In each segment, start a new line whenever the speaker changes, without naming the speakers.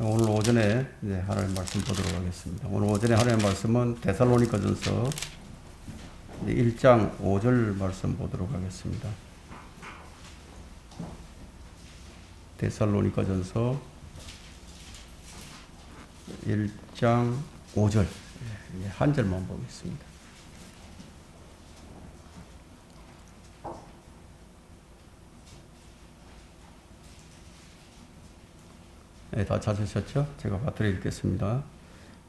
오늘 오전에 하나님 말씀 보도록 하겠습니다. 오늘 오전에 하나님 말씀은 데살로니가전서 1장 5절 말씀 보도록 하겠습니다. 데살로니가전서 1장 5절 한 절만 보겠습니다. 네, 다 찾으셨죠? 제가 받들어 읽겠습니다.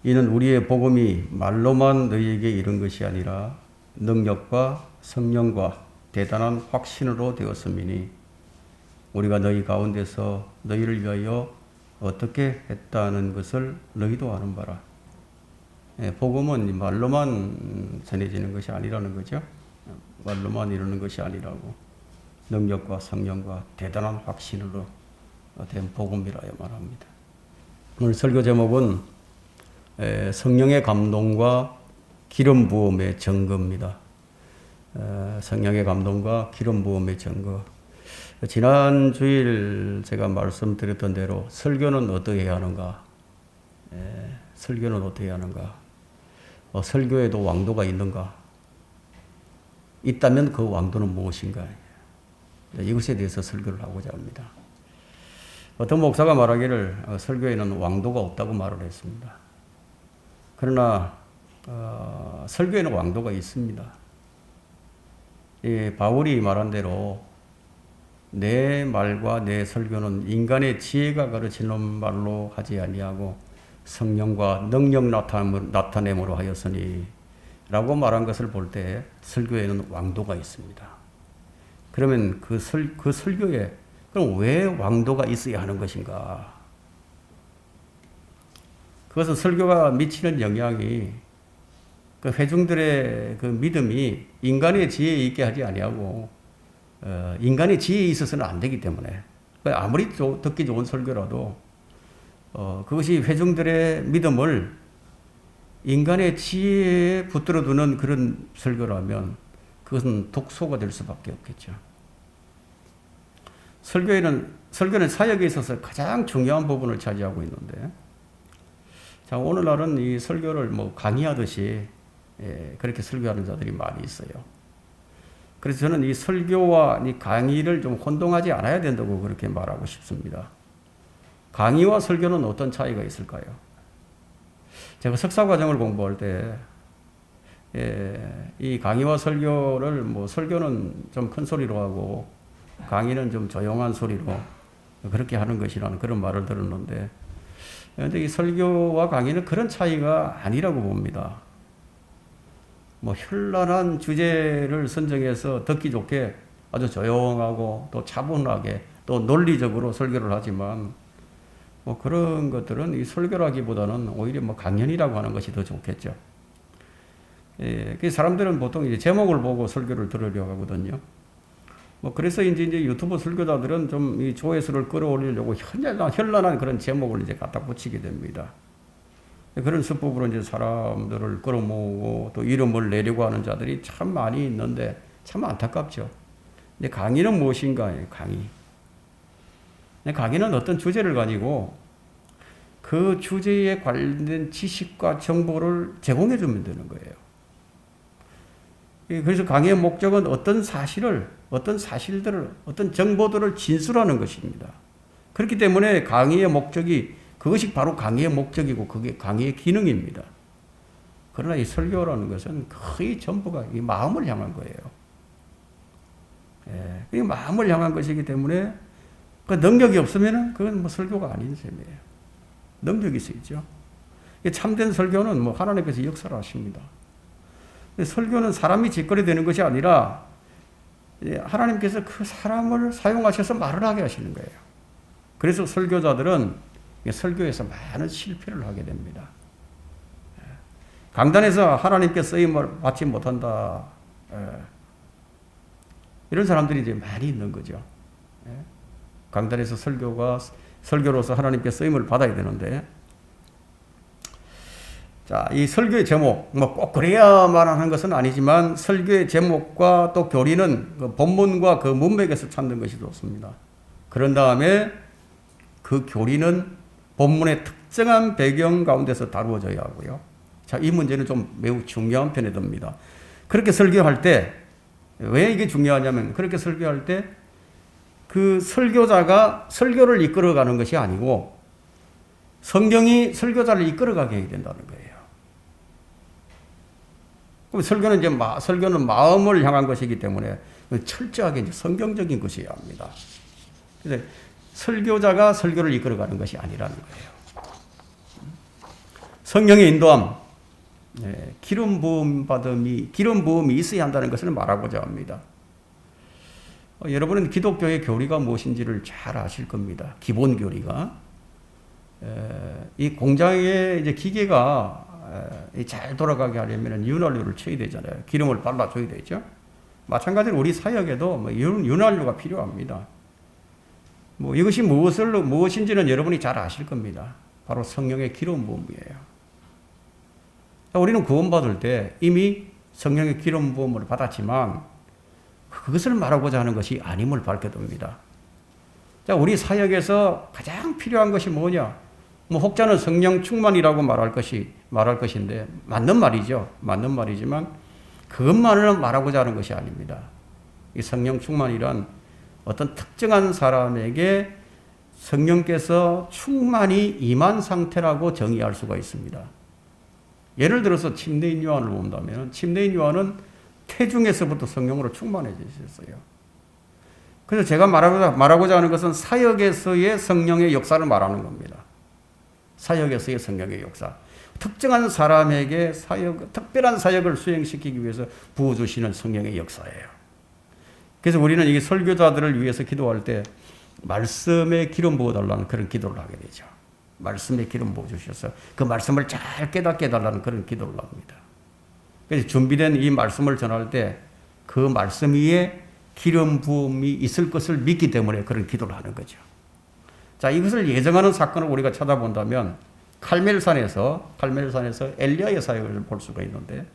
이는 우리의 복음이 말로만 너희에게 이른 것이 아니라 능력과 성령과 대단한 확신으로 되었음이니 우리가 너희 가운데서 너희를 위하여 어떻게 했다는 것을 너희도 아는 바라. 네, 복음은 말로만 전해지는 것이 아니라는 거죠. 말로만 이루는 것이 아니라고. 능력과 성령과 대단한 확신으로 된 복음이라야 말합니다. 오늘 설교 제목은 성령의 감동과 기름 부음의 증거입니다. 성령의 감동과 기름 부음의 증거. 지난 주일 제가 말씀드렸던 대로 설교는 어떻게 해야 하는가? 설교는 어떻게 해야 하는가? 설교에도 왕도가 있는가? 있다면 그 왕도는 무엇인가? 이것에 대해서 설교를 하고자 합니다. 어떤 목사가 말하기를 설교에는 왕도가 없다고 말을 했습니다. 그러나 설교에는 왕도가 있습니다. 바울이 말한 대로 내 말과 내 설교는 인간의 지혜가 가르치는 말로 하지 아니하고 성령과 능력 나타냄으로 하였으니 라고 말한 것을 볼 때 설교에는 왕도가 있습니다. 그러면 그 설교에 그럼 왜 왕도가 있어야 하는 것인가? 그것은 설교가 미치는 영향이 그 회중들의 그 믿음이 인간의 지혜에 있게 하지 아니하고 인간의 지혜에 있어서는 안 되기 때문에 아무리 듣기 좋은 설교라도 그것이 회중들의 믿음을 인간의 지혜에 붙들어 두는 그런 설교라면 그것은 독소가 될 수밖에 없겠죠. 설교는 사역에 있어서 가장 중요한 부분을 차지하고 있는데, 자, 오늘날은 이 설교를 강의하듯이 그렇게 설교하는 자들이 많이 있어요. 그래서 저는 이 설교와 이 강의를 좀 혼동하지 않아야 된다고 그렇게 말하고 싶습니다. 강의와 설교는 어떤 차이가 있을까요? 제가 석사 과정을 공부할 때, 이 강의와 설교를 설교는 좀 큰 소리로 하고 강의는 좀 조용한 소리로 그렇게 하는 것이라는 그런 말을 들었는데, 그런데 이 설교와 강의는 그런 차이가 아니라고 봅니다. 현란한 주제를 선정해서 듣기 좋게 아주 조용하고 또 차분하게 또 논리적으로 설교를 하지만 그런 것들은 이 설교라기보다는 오히려 강연이라고 하는 것이 더 좋겠죠. 사람들은 보통 이제 제목을 보고 설교를 들으려고 하거든요. 그래서 이제 유튜브 설교자들은 좀 이 조회수를 끌어올리려고 현란한 그런 제목을 이제 갖다 붙이게 됩니다. 그런 수법으로 이제 사람들을 끌어모으고 또 이름을 내려고 하는 자들이 참 많이 있는데 참 안타깝죠. 근데 강의는 무엇인가? 강의. 강의는 어떤 주제를 가지고 그 주제에 관련된 지식과 정보를 제공해 주면 되는 거예요. 그래서 강의의 목적은 어떤 사실들을, 어떤 정보들을 진술하는 것입니다. 그렇기 때문에 강의의 목적이, 그것이 바로 강의의 목적이고 그게 강의의 기능입니다. 그러나 이 설교라는 것은 거의 전부가 이 마음을 향한 거예요. 이 마음을 향한 것이기 때문에 그 능력이 없으면 그건 설교가 아닌 셈이에요. 능력이 있어야죠. 참된 설교는 하나님께서 역사를 하십니다. 설교는 사람이 짓거리 되는 것이 아니라 하나님께서 그 사람을 사용하셔서 말을 하게 하시는 거예요. 그래서 설교자들은 설교에서 많은 실패를 하게 됩니다. 강단에서 하나님께 쓰임을 받지 못한다. 이런 사람들이 이제 많이 있는 거죠. 강단에서 설교로서 하나님께 쓰임을 받아야 되는데, 자, 이 설교의 제목, 꼭 그래야만 하는 것은 아니지만 설교의 제목과 또 교리는 그 본문과 그 문맥에서 찾는 것이 좋습니다. 그런 다음에 그 교리는 본문의 특정한 배경 가운데서 다루어져야 하고요. 자, 이 문제는 좀 매우 중요한 편에 듭니다. 그렇게 설교할 때, 왜 이게 중요하냐면, 그렇게 설교할 때, 그 설교자가 설교를 이끌어가는 것이 아니고, 성경이 설교자를 이끌어가게 해야 된다는 거예요. 그럼 설교는 마음을 향한 것이기 때문에 철저하게 이제 성경적인 것이어야 합니다. 그래서 설교자가 설교를 이끌어가는 것이 아니라는 거예요. 성령의 인도함, 기름 부음이 있어야 한다는 것을 말하고자 합니다. 여러분은 기독교의 교리가 무엇인지를 잘 아실 겁니다. 기본 교리가. 이 공장의 이제 기계가 잘 돌아가게 하려면 윤활유를 쳐야 되잖아요. 기름을 발라줘야 되죠. 마찬가지로 우리 사역에도 윤활유가 필요합니다. 이것이 무엇인지는 여러분이 잘 아실 겁니다. 바로 성령의 기름 부음이에요. 우리는 구원받을 때 이미 성령의 기름 부음을 받았지만 그것을 말하고자 하는 것이 아님을 밝혀둡니다. 자, 우리 사역에서 가장 필요한 것이 뭐냐? 혹자는 성령 충만이라고 말할 것인데 맞는 말이죠. 맞는 말이지만 그것만을 말하고자 하는 것이 아닙니다. 이 성령 충만이란 어떤 특정한 사람에게 성령께서 충만히 임한 상태라고 정의할 수가 있습니다. 예를 들어서 침례인 요한을 본다면 침례인 요한은 태중에서부터 성령으로 충만해지셨어요. 그래서 제가 말하고자 하는 것은 사역에서의 성령의 역사를 말하는 겁니다. 사역에서의 성령의 역사. 특정한 사람에게 특별한 사역을 수행시키기 위해서 부어주시는 성령의 역사예요. 그래서 우리는 이 설교자들을 위해서 기도할 때 말씀에 기름 부어달라는 그런 기도를 하게 되죠. 말씀에 기름 부어주셔서 그 말씀을 잘 깨닫게 해달라는 그런 기도를 합니다. 그래서 준비된 이 말씀을 전할 때 그 말씀 위에 기름 부음이 있을 것을 믿기 때문에 그런 기도를 하는 거죠. 자, 이것을 예정하는 사건을 우리가 찾아본다면 칼멜산에서 엘리야의 사역을 볼 수가 있는데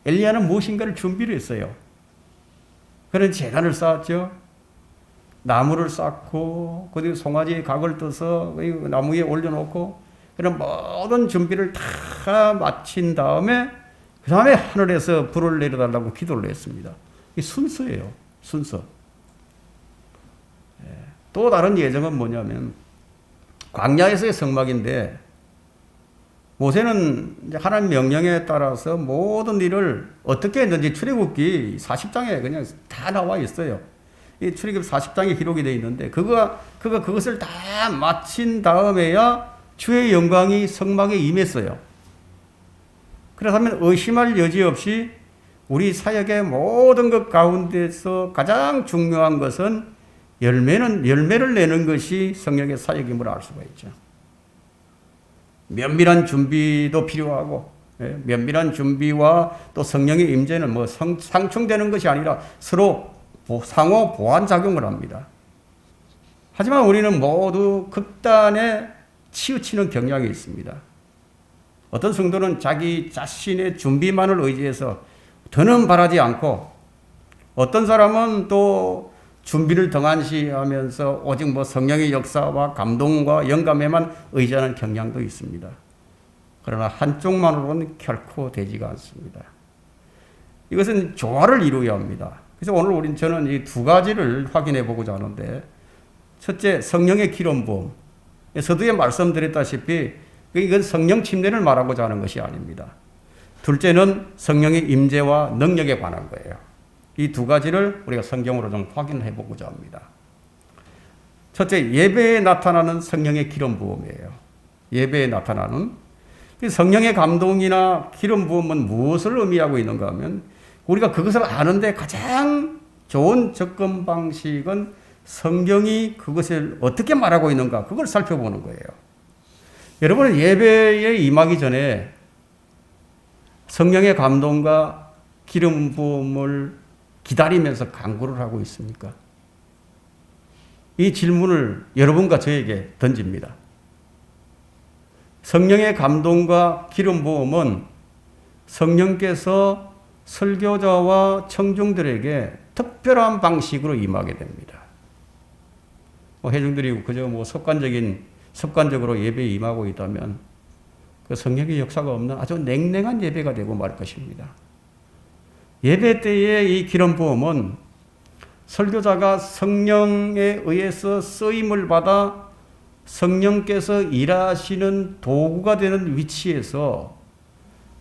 엘리야는 무엇인가를 준비를 했어요. 그런 제단을 쌓았죠. 나무를 쌓고 그리고 송아지에 각을 떠서 나무 위에 올려놓고 그런 모든 준비를 다 마친 다음에 그 다음에 하늘에서 불을 내려달라고 기도를 했습니다. 이 순서예요. 순서. 또 다른 예정은 뭐냐면 광야에서의 성막인데 모세는 하나님 명령에 따라서 모든 일을 어떻게 했는지 출애굽기 40장에 그냥 다 나와 있어요. 이 출애굽 40장에 기록이 되어 있는데 그것을 다 마친 다음에야 주의 영광이 성막에 임했어요. 그렇다면 의심할 여지 없이 우리 사역의 모든 것 가운데서 가장 중요한 것은 열매를 내는 것이 성령의 사역임을 알 수가 있죠. 면밀한 준비도 필요하고, 면밀한 준비와 또 성령의 임재는 상충되는 것이 아니라 서로 상호 보완 작용을 합니다. 하지만 우리는 모두 극단에 치우치는 경향이 있습니다. 어떤 성도는 자기 자신의 준비만을 의지해서 더는 바라지 않고, 어떤 사람은 또 준비를 등한시하면서 오직 성령의 역사와 감동과 영감에만 의지하는 경향도 있습니다. 그러나 한쪽만으로는 결코 되지가 않습니다. 이것은 조화를 이루어야 합니다. 그래서 오늘 저는 이 두 가지를 확인해 보고자 하는데, 첫째, 성령의 기름 부음. 서두에 말씀드렸다시피 이건 성령 침례를 말하고자 하는 것이 아닙니다. 둘째는 성령의 임재와 능력에 관한 거예요. 이 두 가지를 우리가 성경으로 좀 확인해 보고자 합니다. 첫째, 예배에 나타나는 성령의 기름 부음이에요. 예배에 나타나는 성령의 감동이나 기름 부음은 무엇을 의미하고 있는가 하면 우리가 그것을 아는데 가장 좋은 접근 방식은 성경이 그것을 어떻게 말하고 있는가 그걸 살펴보는 거예요. 여러분은 예배에 임하기 전에 성령의 감동과 기름 부음을 기다리면서 간구를 하고 있습니까? 이 질문을 여러분과 저에게 던집니다. 성령의 감동과 기름 부음은 성령께서 설교자와 청중들에게 특별한 방식으로 임하게 됩니다. 회중들이 그저 습관적인 습관적으로 예배에 임하고 있다면 그 성령의 역사가 없는 아주 냉랭한 예배가 되고 말 것입니다. 예배 때의 이 기름 부음은 설교자가 성령에 의해서 쓰임을 받아 성령께서 일하시는 도구가 되는 위치에서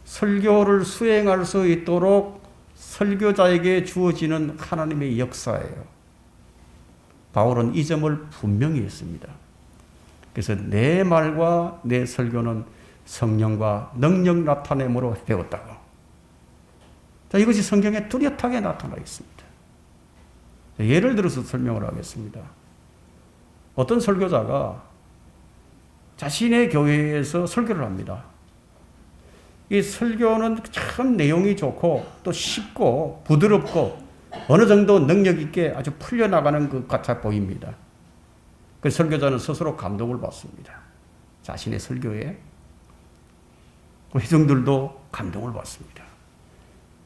설교를 수행할 수 있도록 설교자에게 주어지는 하나님의 역사예요. 바울은 이 점을 분명히 했습니다. 그래서 내 말과 내 설교는 성령과 능력 나타냄으로 되었다고. 자, 이것이 성경에 뚜렷하게 나타나 있습니다. 예를 들어서 설명을 하겠습니다. 어떤 설교자가 자신의 교회에서 설교를 합니다. 이 설교는 참 내용이 좋고 또 쉽고 부드럽고 어느 정도 능력 있게 아주 풀려나가는 것 같아 보입니다. 그 설교자는 스스로 감동을 받습니다. 자신의 설교에 회중들도 감동을 받습니다.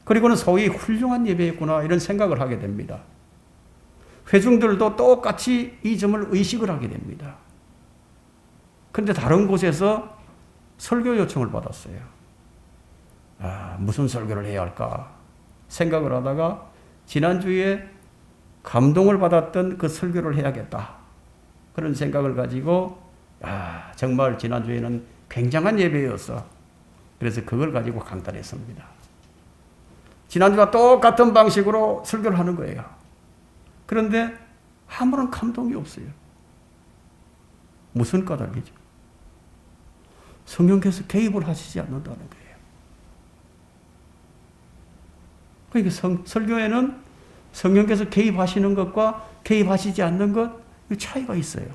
그리고는 소위 훌륭한 예배였구나 이런 생각을 하게 됩니다. 회중들도 똑같이 이 점을 의식을 하게 됩니다. 그런데 다른 곳에서 설교 요청을 받았어요. 무슨 설교를 해야 할까 생각을 하다가 지난주에 감동을 받았던 그 설교를 해야겠다. 그런 생각을 가지고 정말 지난주에는 굉장한 예배였어. 그래서 그걸 가지고 강단했습니다. 지난주와 똑같은 방식으로 설교를 하는 거예요. 그런데 아무런 감동이 없어요. 무슨 까닭이죠? 성령께서 개입을 하시지 않는다는 거예요. 그러니까 설교에는 성령께서 개입하시는 것과 개입하시지 않는 것 차이가 있어요.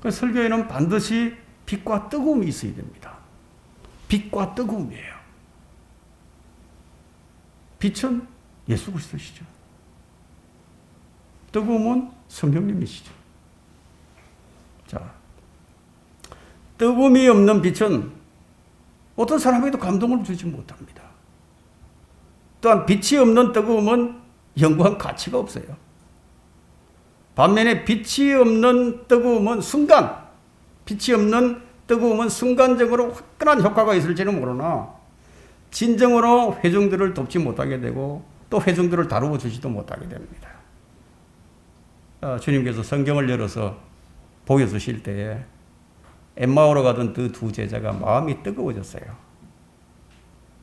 그러니까 설교에는 반드시 빛과 뜨거움이 있어야 됩니다. 빛과 뜨거움이에요. 빛은 예수 그리스도시죠. 뜨거움은 성령님이시죠. 자, 뜨거움이 없는 빛은 어떤 사람에게도 감동을 주지 못합니다. 또한 빛이 없는 뜨거움은 영구한 가치가 없어요. 반면에 빛이 없는 뜨거움은 순간적으로 화끈한 효과가 있을지는 모르나 진정으로 회중들을 돕지 못하게 되고 또 회중들을 다루어 주지도 못하게 됩니다. 주님께서 성경을 열어서 보여주실 때에 엠마오로 가던 그 두 제자가 마음이 뜨거워졌어요.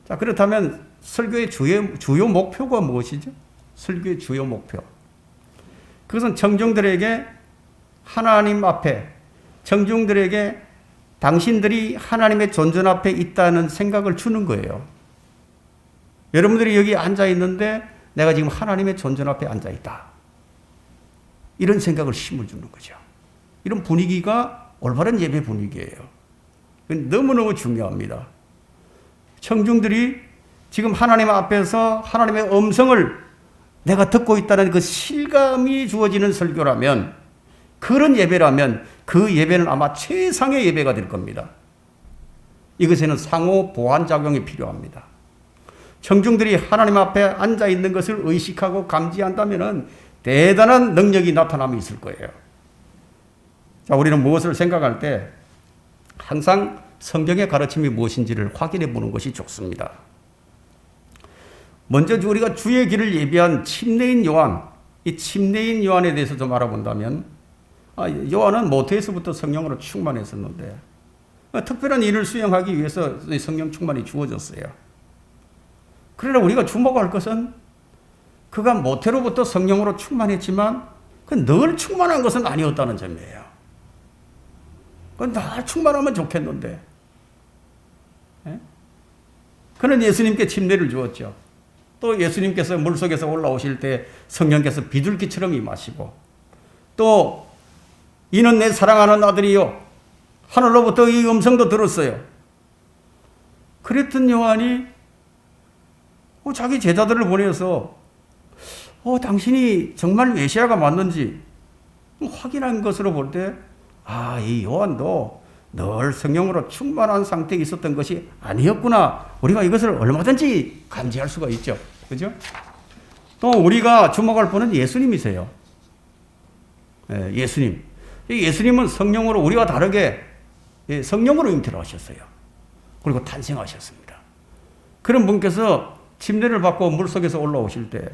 자, 그렇다면 설교의 주요 목표가 무엇이죠? 설교의 주요 목표. 그것은 청중들에게 하나님 앞에, 청중들에게 당신들이 하나님의 존전 앞에 있다는 생각을 주는 거예요. 여러분들이 여기 앉아 있는데 내가 지금 하나님의 존전 앞에 앉아 있다. 이런 생각을 심을 주는 거죠. 이런 분위기가 올바른 예배 분위기예요. 너무너무 중요합니다. 청중들이 지금 하나님 앞에서 하나님의 음성을 내가 듣고 있다는 그 실감이 주어지는 설교라면, 그런 예배라면 그 예배는 아마 최상의 예배가 될 겁니다. 이것에는 상호 보완 작용이 필요합니다. 청중들이 하나님 앞에 앉아 있는 것을 의식하고 감지한다면 대단한 능력이 나타남이 있을 거예요. 자, 우리는 무엇을 생각할 때 항상 성경의 가르침이 무엇인지를 확인해 보는 것이 좋습니다. 먼저 우리가 주의 길을 예비한 침례인 요한, 이 침례인 요한에 대해서 좀 알아본다면, 요한은 모태에서부터 성령으로 충만했었는데 특별한 일을 수행하기 위해서 성령 충만이 주어졌어요. 그러나 우리가 주목할 것은 그가 모태로부터 성령으로 충만했지만 늘 충만한 것은 아니었다는 점이에요. 늘 충만하면 좋겠는데. 그는 예수님께 침례를 주었죠. 또 예수님께서 물속에서 올라오실 때 성령께서 비둘기처럼 임하시고, 또 이는 내 사랑하는 아들이요, 하늘로부터 이 음성도 들었어요. 그랬던 요한이 자기 제자들을 보내서 당신이 정말 메시아가 맞는지 확인한 것으로 볼 때, 이 요한도 늘 성령으로 충만한 상태에 있었던 것이 아니었구나. 우리가 이것을 얼마든지 감지할 수가 있죠. 그죠? 또 우리가 주목할 분은 예수님이세요. 예수님. 예수님은 성령으로 우리와 다르게 성령으로 잉태를 하셨어요. 그리고 탄생하셨습니다. 그런 분께서 침례를 받고 물속에서 올라오실 때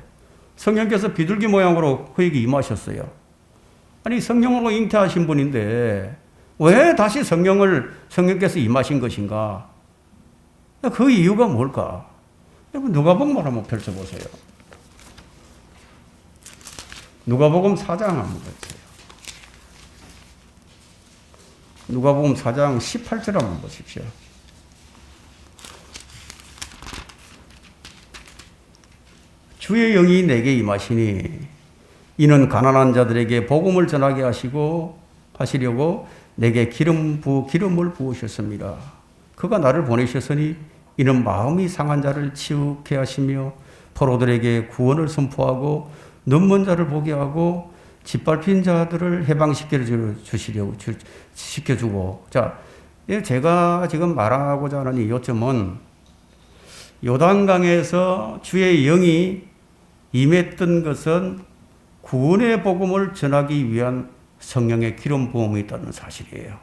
성령께서 비둘기 모양으로 그에게 임하셨어요. 아니 성령으로 잉태하신 분인데 왜 다시 성령께서 임하신 것인가? 그 이유가 뭘까? 여러분 누가복음을 한번 펼쳐보세요. 누가복음 4장 한번 보세요. 누가복음 4장 18절 한번 보십시오. 주의 영이 내게 임하시니 이는 가난한 자들에게 복음을 전하게 하시려고 내게 기름을 부으셨습니다. 그가 나를 보내셨으니 이는 마음이 상한 자를 치유케 하시며 포로들에게 구원을 선포하고 눈먼 자를 보게 하고 짓밟힌 자들을 시켜주고. 자, 제가 지금 말하고자 하는 이 요점은 요단강에서 주의 영이 임했던 것은 구원의 복음을 전하기 위한 성령의 기름 부음이 있다는 사실이에요.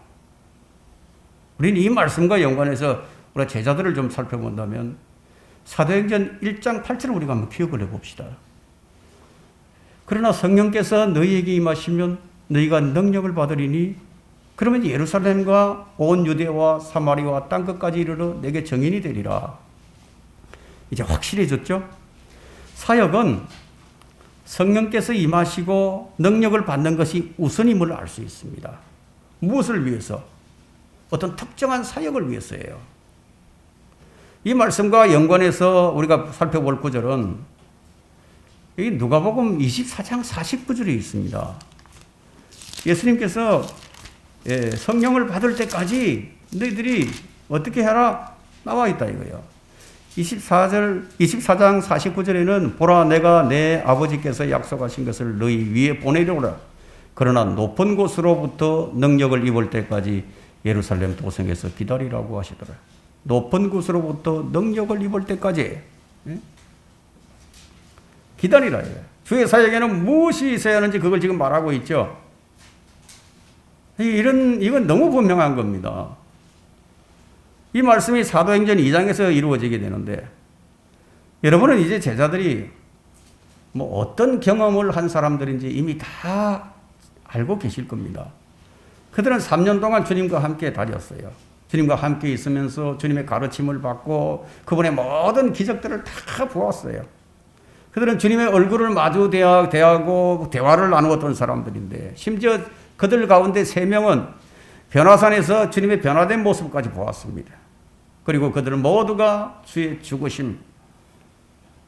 우리는 이 말씀과 연관해서 우리 제자들을 좀 살펴본다면 사도행전 1장 8절을 우리가 한번 기억을 해봅시다. 그러나 성령께서 너희에게 임하시면 너희가 능력을 받으리니 그러면 예루살렘과 온 유대와 사마리아와 땅끝까지 이르러 내게 증인이 되리라. 이제 확실해졌죠? 사역은 성령께서 임하시고 능력을 받는 것이 우선임을 알 수 있습니다. 무엇을 위해서? 어떤 특정한 사역을 위해서예요. 이 말씀과 연관해서 우리가 살펴볼 구절은 여기 누가복음 24장 49절에 있습니다. 예수님께서 성령을 받을 때까지 너희들이 어떻게 해라? 나와 있다 이거예요. 24장 49절에는 보라 내가 내 아버지께서 약속하신 것을 너희 위에 보내려오라. 그러나 높은 곳으로부터 능력을 입을 때까지 예루살렘 도성에서 기다리라고 하시더라. 높은 곳으로부터 능력을 입을 때까지 기다리라. 주의 사역에는 무엇이 있어야 하는지 그걸 지금 말하고 있죠. 이건 너무 분명한 겁니다. 이 말씀이 사도행전 2장에서 이루어지게 되는데 여러분은 이제 제자들이 뭐 어떤 경험을 한 사람들인지 이미 다 알고 계실 겁니다. 그들은 3년 동안 주님과 함께 다녔어요. 주님과 함께 있으면서 주님의 가르침을 받고 그분의 모든 기적들을 다 보았어요. 그들은 주님의 얼굴을 마주 대하고 대화를 나누었던 사람들인데 심지어 그들 가운데 3명은 변화산에서 주님의 변화된 모습까지 보았습니다. 그리고 그들은 모두가 주의 죽으심,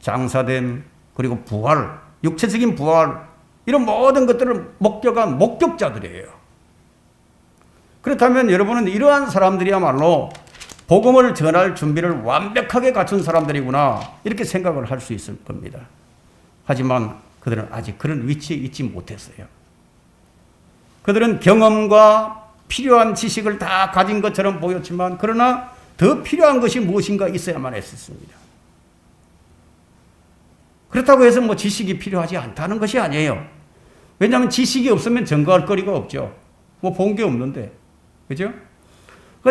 장사됨, 그리고 부활, 육체적인 부활 이런 모든 것들을 목격한 목격자들이에요. 그렇다면 여러분은 이러한 사람들이야말로 복음을 전할 준비를 완벽하게 갖춘 사람들이구나 이렇게 생각을 할 수 있을 겁니다. 하지만 그들은 아직 그런 위치에 있지 못했어요. 그들은 경험과 필요한 지식을 다 가진 것처럼 보였지만 그러나 더 필요한 것이 무엇인가 있어야만 했었습니다. 그렇다고 해서 뭐 지식이 필요하지 않다는 것이 아니에요. 왜냐하면 지식이 없으면 증거할 거리가 없죠. 뭐 본 게 없는데. 그죠?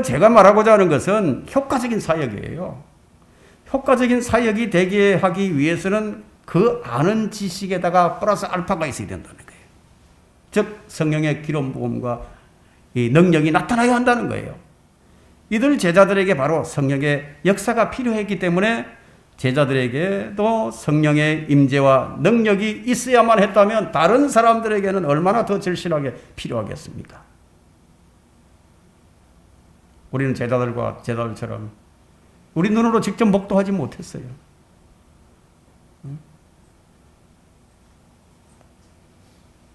제가 말하고자 하는 것은 효과적인 사역이에요. 효과적인 사역이 되게 하기 위해서는 그 아는 지식에다가 플러스 알파가 있어야 된다는 거예요. 즉 성령의 기름 부음과 이 능력이 나타나야 한다는 거예요. 이들 제자들에게 바로 성령의 역사가 필요했기 때문에 제자들에게도 성령의 임재와 능력이 있어야만 했다면 다른 사람들에게는 얼마나 더 절실하게 필요하겠습니까? 우리는 제자들처럼 우리 눈으로 직접 목도하지 못했어요.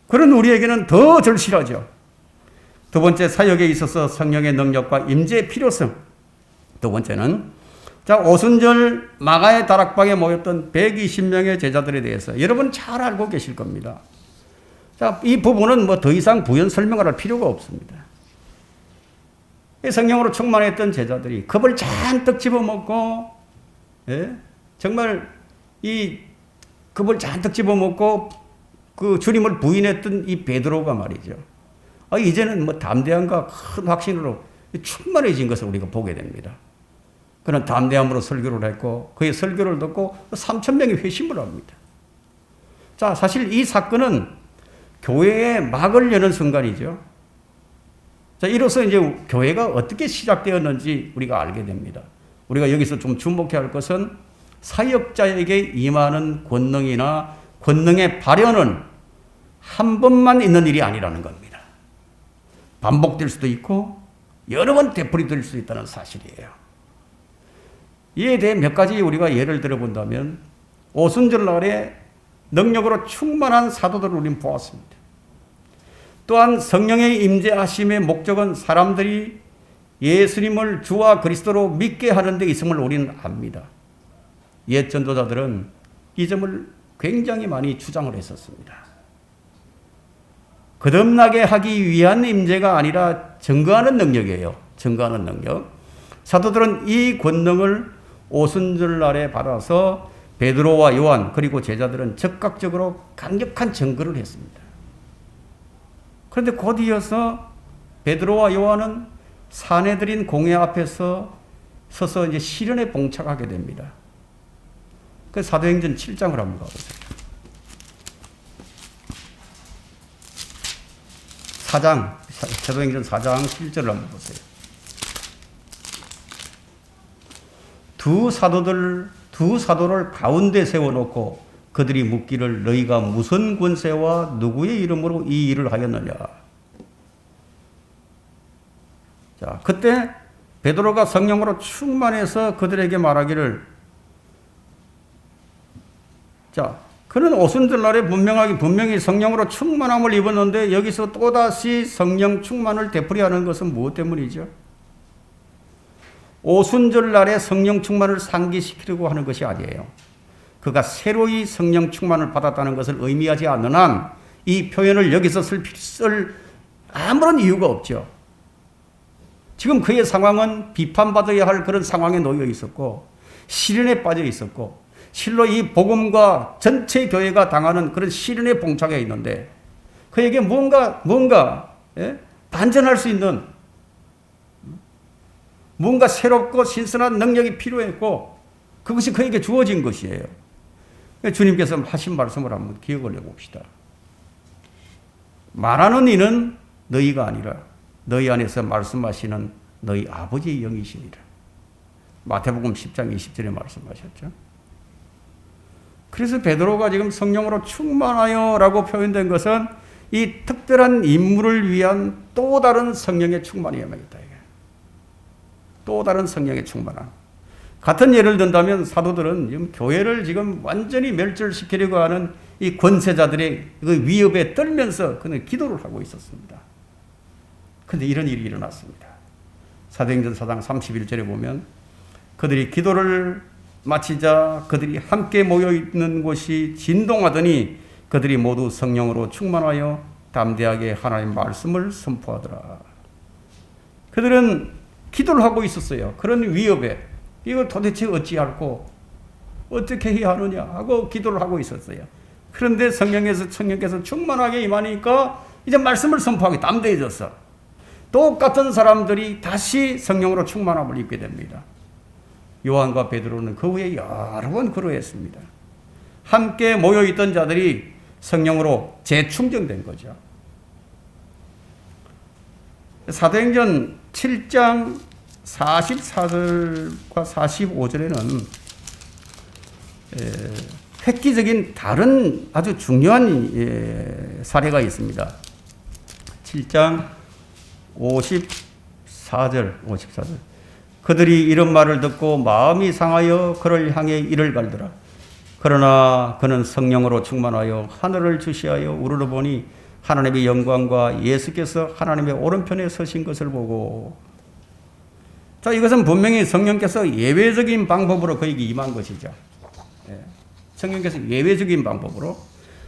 그런 우리에게는 더 절실하죠. 두 번째, 사역에 있어서 성령의 능력과 임재의 필요성. 두 번째는 오순절 마가의 다락방에 모였던 120명의 제자들에 대해서 여러분 잘 알고 계실 겁니다. 이 부분은 뭐 더 이상 부연 설명을 할 필요가 없습니다. 성령으로 충만했던 제자들이 겁을 잔뜩 집어먹고 정말 이 겁을 잔뜩 집어먹고 그 주님을 부인했던 이 베드로가 말이죠. 이제는 뭐 담대함과 큰 확신으로 충만해진 것을 우리가 보게 됩니다. 그는 담대함으로 설교를 했고 그의 설교를 듣고 3,000명이 회심을 합니다. 자, 사실 이 사건은 교회의 막을 여는 순간이죠. 자, 이로써 이제 교회가 어떻게 시작되었는지 우리가 알게 됩니다. 우리가 여기서 좀 주목해야 할 것은 사역자에게 임하는 권능이나 권능의 발현은 한 번만 있는 일이 아니라는 겁니다. 반복될 수도 있고 여러 번 되풀이될 수 있다는 사실이에요. 이에 대해 몇 가지 우리가 예를 들어본다면 오순절날에 능력으로 충만한 사도들을 우리는 보았습니다. 또한 성령의 임재하심의 목적은 사람들이 예수님을 주와 그리스도로 믿게 하는 데 있음을 우리는 압니다. 옛 전도자들은 이 점을 굉장히 많이 주장을 했었습니다. 거듭나게 하기 위한 임재가 아니라 증거하는 능력이에요. 증거하는 능력. 사도들은 이 권능을 오순절날에 받아서 베드로와 요한 그리고 제자들은 적극적으로 강력한 증거를 했습니다. 그런데 곧 이어서 베드로와 요한은 사내들인 공회 앞에서 서서 이제 시련에 봉착하게 됩니다. 그 사도행전 7장을 한번 가보세요. 4장, 사도행전 4장 7절을 한번 보세요. 두 사도를 가운데 세워놓고 그들이 묻기를 너희가 무슨 권세와 누구의 이름으로 이 일을 하였느냐. 자, 그때 베드로가 성령으로 충만해서 그들에게 말하기를 자, 그는 오순절날에 분명히 성령으로 충만함을 입었는데 여기서 또다시 성령 충만을 되풀이하는 것은 무엇 때문이죠? 오순절날에 성령 충만을 상기시키려고 하는 것이 아니에요. 그가 새로이 성령 충만을 받았다는 것을 의미하지 않는 한 이 표현을 여기서 쓸 아무런 이유가 없죠. 지금 그의 상황은 비판받아야 할 그런 상황에 놓여 있었고 시련에 빠져 있었고 실로 이 복음과 전체 교회가 당하는 그런 시련에 봉착해 있는데 그에게 뭔가 반전할 수 있는 뭔가 새롭고 신선한 능력이 필요했고 그것이 그에게 주어진 것이에요. 주님께서 하신 말씀을 한번 기억을 해봅시다. 말하는 이는 너희가 아니라 너희 안에서 말씀하시는 너희 아버지의 영이시니라. 마태복음 10장 20절에 말씀하셨죠. 그래서 베드로가 지금 성령으로 충만하여 라고 표현된 것은 이 특별한 인물을 위한 또 다른 성령의 충만이야말이다. 또 다른 성령의 충만함. 같은 예를 든다면 사도들은 지금 교회를 지금 완전히 멸절시키려고 하는 이 권세자들의 그 위협에 떨면서 그는 기도를 하고 있었습니다. 그런데 이런 일이 일어났습니다. 사도행전 4장 31절에 보면 그들이 기도를 마치자 그들이 함께 모여있는 곳이 진동하더니 그들이 모두 성령으로 충만하여 담대하게 하나님의 말씀을 선포하더라. 그들은 기도를 하고 있었어요. 그런 위협에 이걸 도대체 어찌할꼬 어떻게 해야 하느냐 하고 기도를 하고 있었어요. 그런데 성령께서 충만하게 임하니까 이제 말씀을 선포하기 담대해졌어. 똑같은 사람들이 다시 성령으로 충만함을 입게 됩니다. 요한과 베드로는 그 후에 여러 번 그러했습니다. 함께 모여있던 자들이 성령으로 재충전된 거죠. 사도행전 7장 44절과 45절에는 획기적인 다른 아주 중요한 사례가 있습니다. 7장 54절. 그들이 이런 말을 듣고 마음이 상하여 그를 향해 이를 갈더라. 그러나 그는 성령으로 충만하여 하늘을 주시하여 우러러보니 하나님의 영광과 예수께서 하나님의 오른편에 서신 것을 보고. 자, 이것은 분명히 성령께서 예외적인 방법으로 그에게 임한 것이죠. 성령께서 예외적인 방법으로.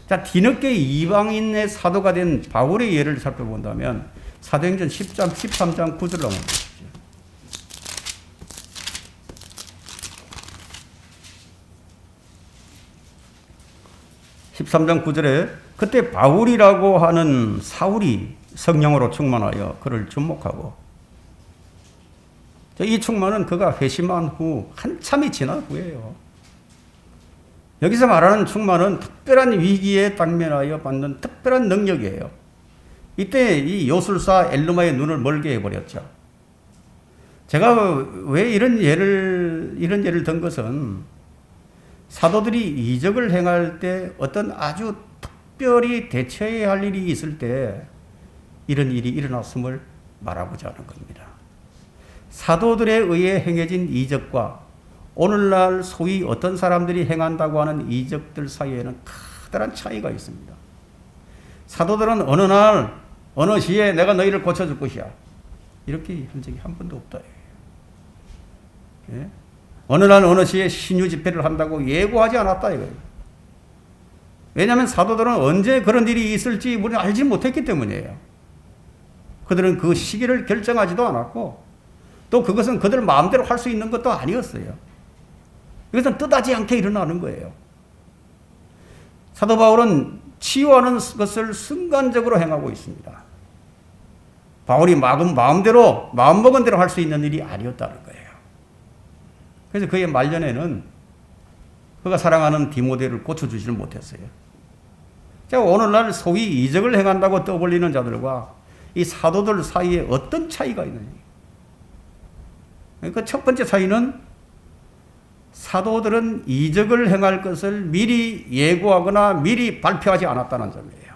자, 뒤늦게 이방인의 사도가 된 바울의 예를 살펴본다면 사도행전 13장 9절을 한번 보십시오. 13장 9절에 그때 바울이라고 하는 사울이 성령으로 충만하여 그를 주목하고, 이 충만은 그가 회심한 후 한참이 지난 후에요. 여기서 말하는 충만은 특별한 위기에 당면하여 받는 특별한 능력이에요. 이때 이 요술사 엘르마의 눈을 멀게 해버렸죠. 제가 왜 이런 예를 든 것은, 사도들이 이적을 행할 때 어떤 아주 특별히 대처해야 할 일이 있을 때 이런 일이 일어났음을 말하고자 하는 겁니다. 사도들에 의해 행해진 이적과 오늘날 소위 어떤 사람들이 행한다고 하는 이적들 사이에는 커다란 차이가 있습니다. 사도들은 어느 날 어느 시에 내가 너희를 고쳐줄 것이야, 이렇게 한 적이 한 번도 없다. 예? 어느 날 어느 시에 신유 집회를 한다고 예고하지 않았다 이거예요. 왜냐하면 사도들은 언제 그런 일이 있을지 우리는 알지 못했기 때문이에요. 그들은 그 시기를 결정하지도 않았고, 또 그것은 그들 마음대로 할 수 있는 것도 아니었어요. 이것은 뜻하지 않게 일어나는 거예요. 사도 바울은 치유하는 것을 순간적으로 행하고 있습니다. 바울이 마음대로 마음먹은 대로 할 수 있는 일이 아니었다는 거예요. 그래서 그의 말년에는 그가 사랑하는 디모데를 고쳐주지를 못했어요. 자, 오늘날 소위 이적을 행한다고 떠벌리는 자들과 이 사도들 사이에 어떤 차이가 있느냐. 그 첫 번째 차이는, 사도들은 이적을 행할 것을 미리 예고하거나 미리 발표하지 않았다는 점이에요.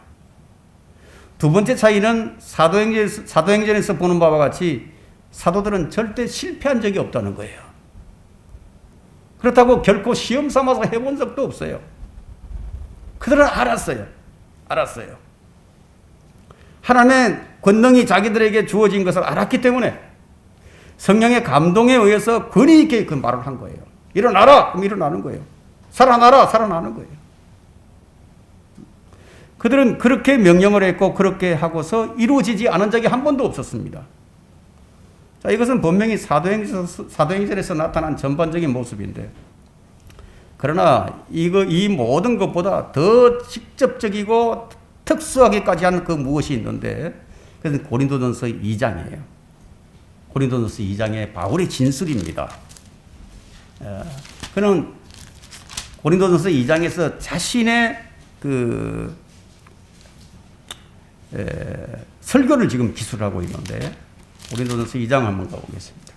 두 번째 차이는, 사도행전에서 보는 바와 같이 사도들은 절대 실패한 적이 없다는 거예요. 그렇다고 결코 시험 삼아서 해본 적도 없어요. 그들은 알았어요. 하나님의 권능이 자기들에게 주어진 것을 알았기 때문에 성령의 감동에 의해서 권위 있게 그 말을 한 거예요. 일어나라! 그럼 일어나는 거예요. 살아나라! 살아나는 거예요. 그들은 그렇게 명령을 했고 그렇게 하고서 이루어지지 않은 적이 한 번도 없었습니다. 자, 이것은 분명히 사도행전에서 나타난 전반적인 모습인데, 그러나 이 모든 것보다 더 직접적이고 특수하게까지 한 그 무엇이 있는데, 그것은 고린도전서 2장이에요. 고린도전서 2장의 바울의 진술입니다. 그는 고린도전서 2장에서 자신의 설교를 지금 기술하고 있는데, 고린도전서 2장 한번 가보겠습니다.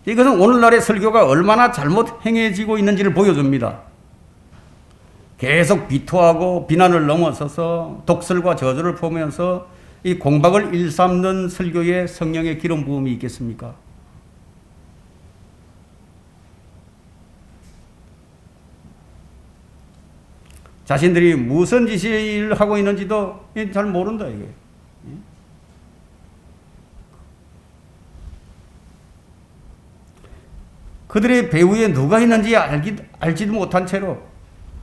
이것은 오늘날의 설교가 얼마나 잘못 행해지고 있는지를 보여줍니다. 계속 비토하고 비난을 넘어서서 독설과 저주를 보면서 이 공박을 일삼는 설교에 성령의 기름 부음이 있겠습니까? 자신들이 무슨 짓을 하고 있는지도 잘 모른다 이게. 그들의 배후에 누가 있는지 알지도 못한 채로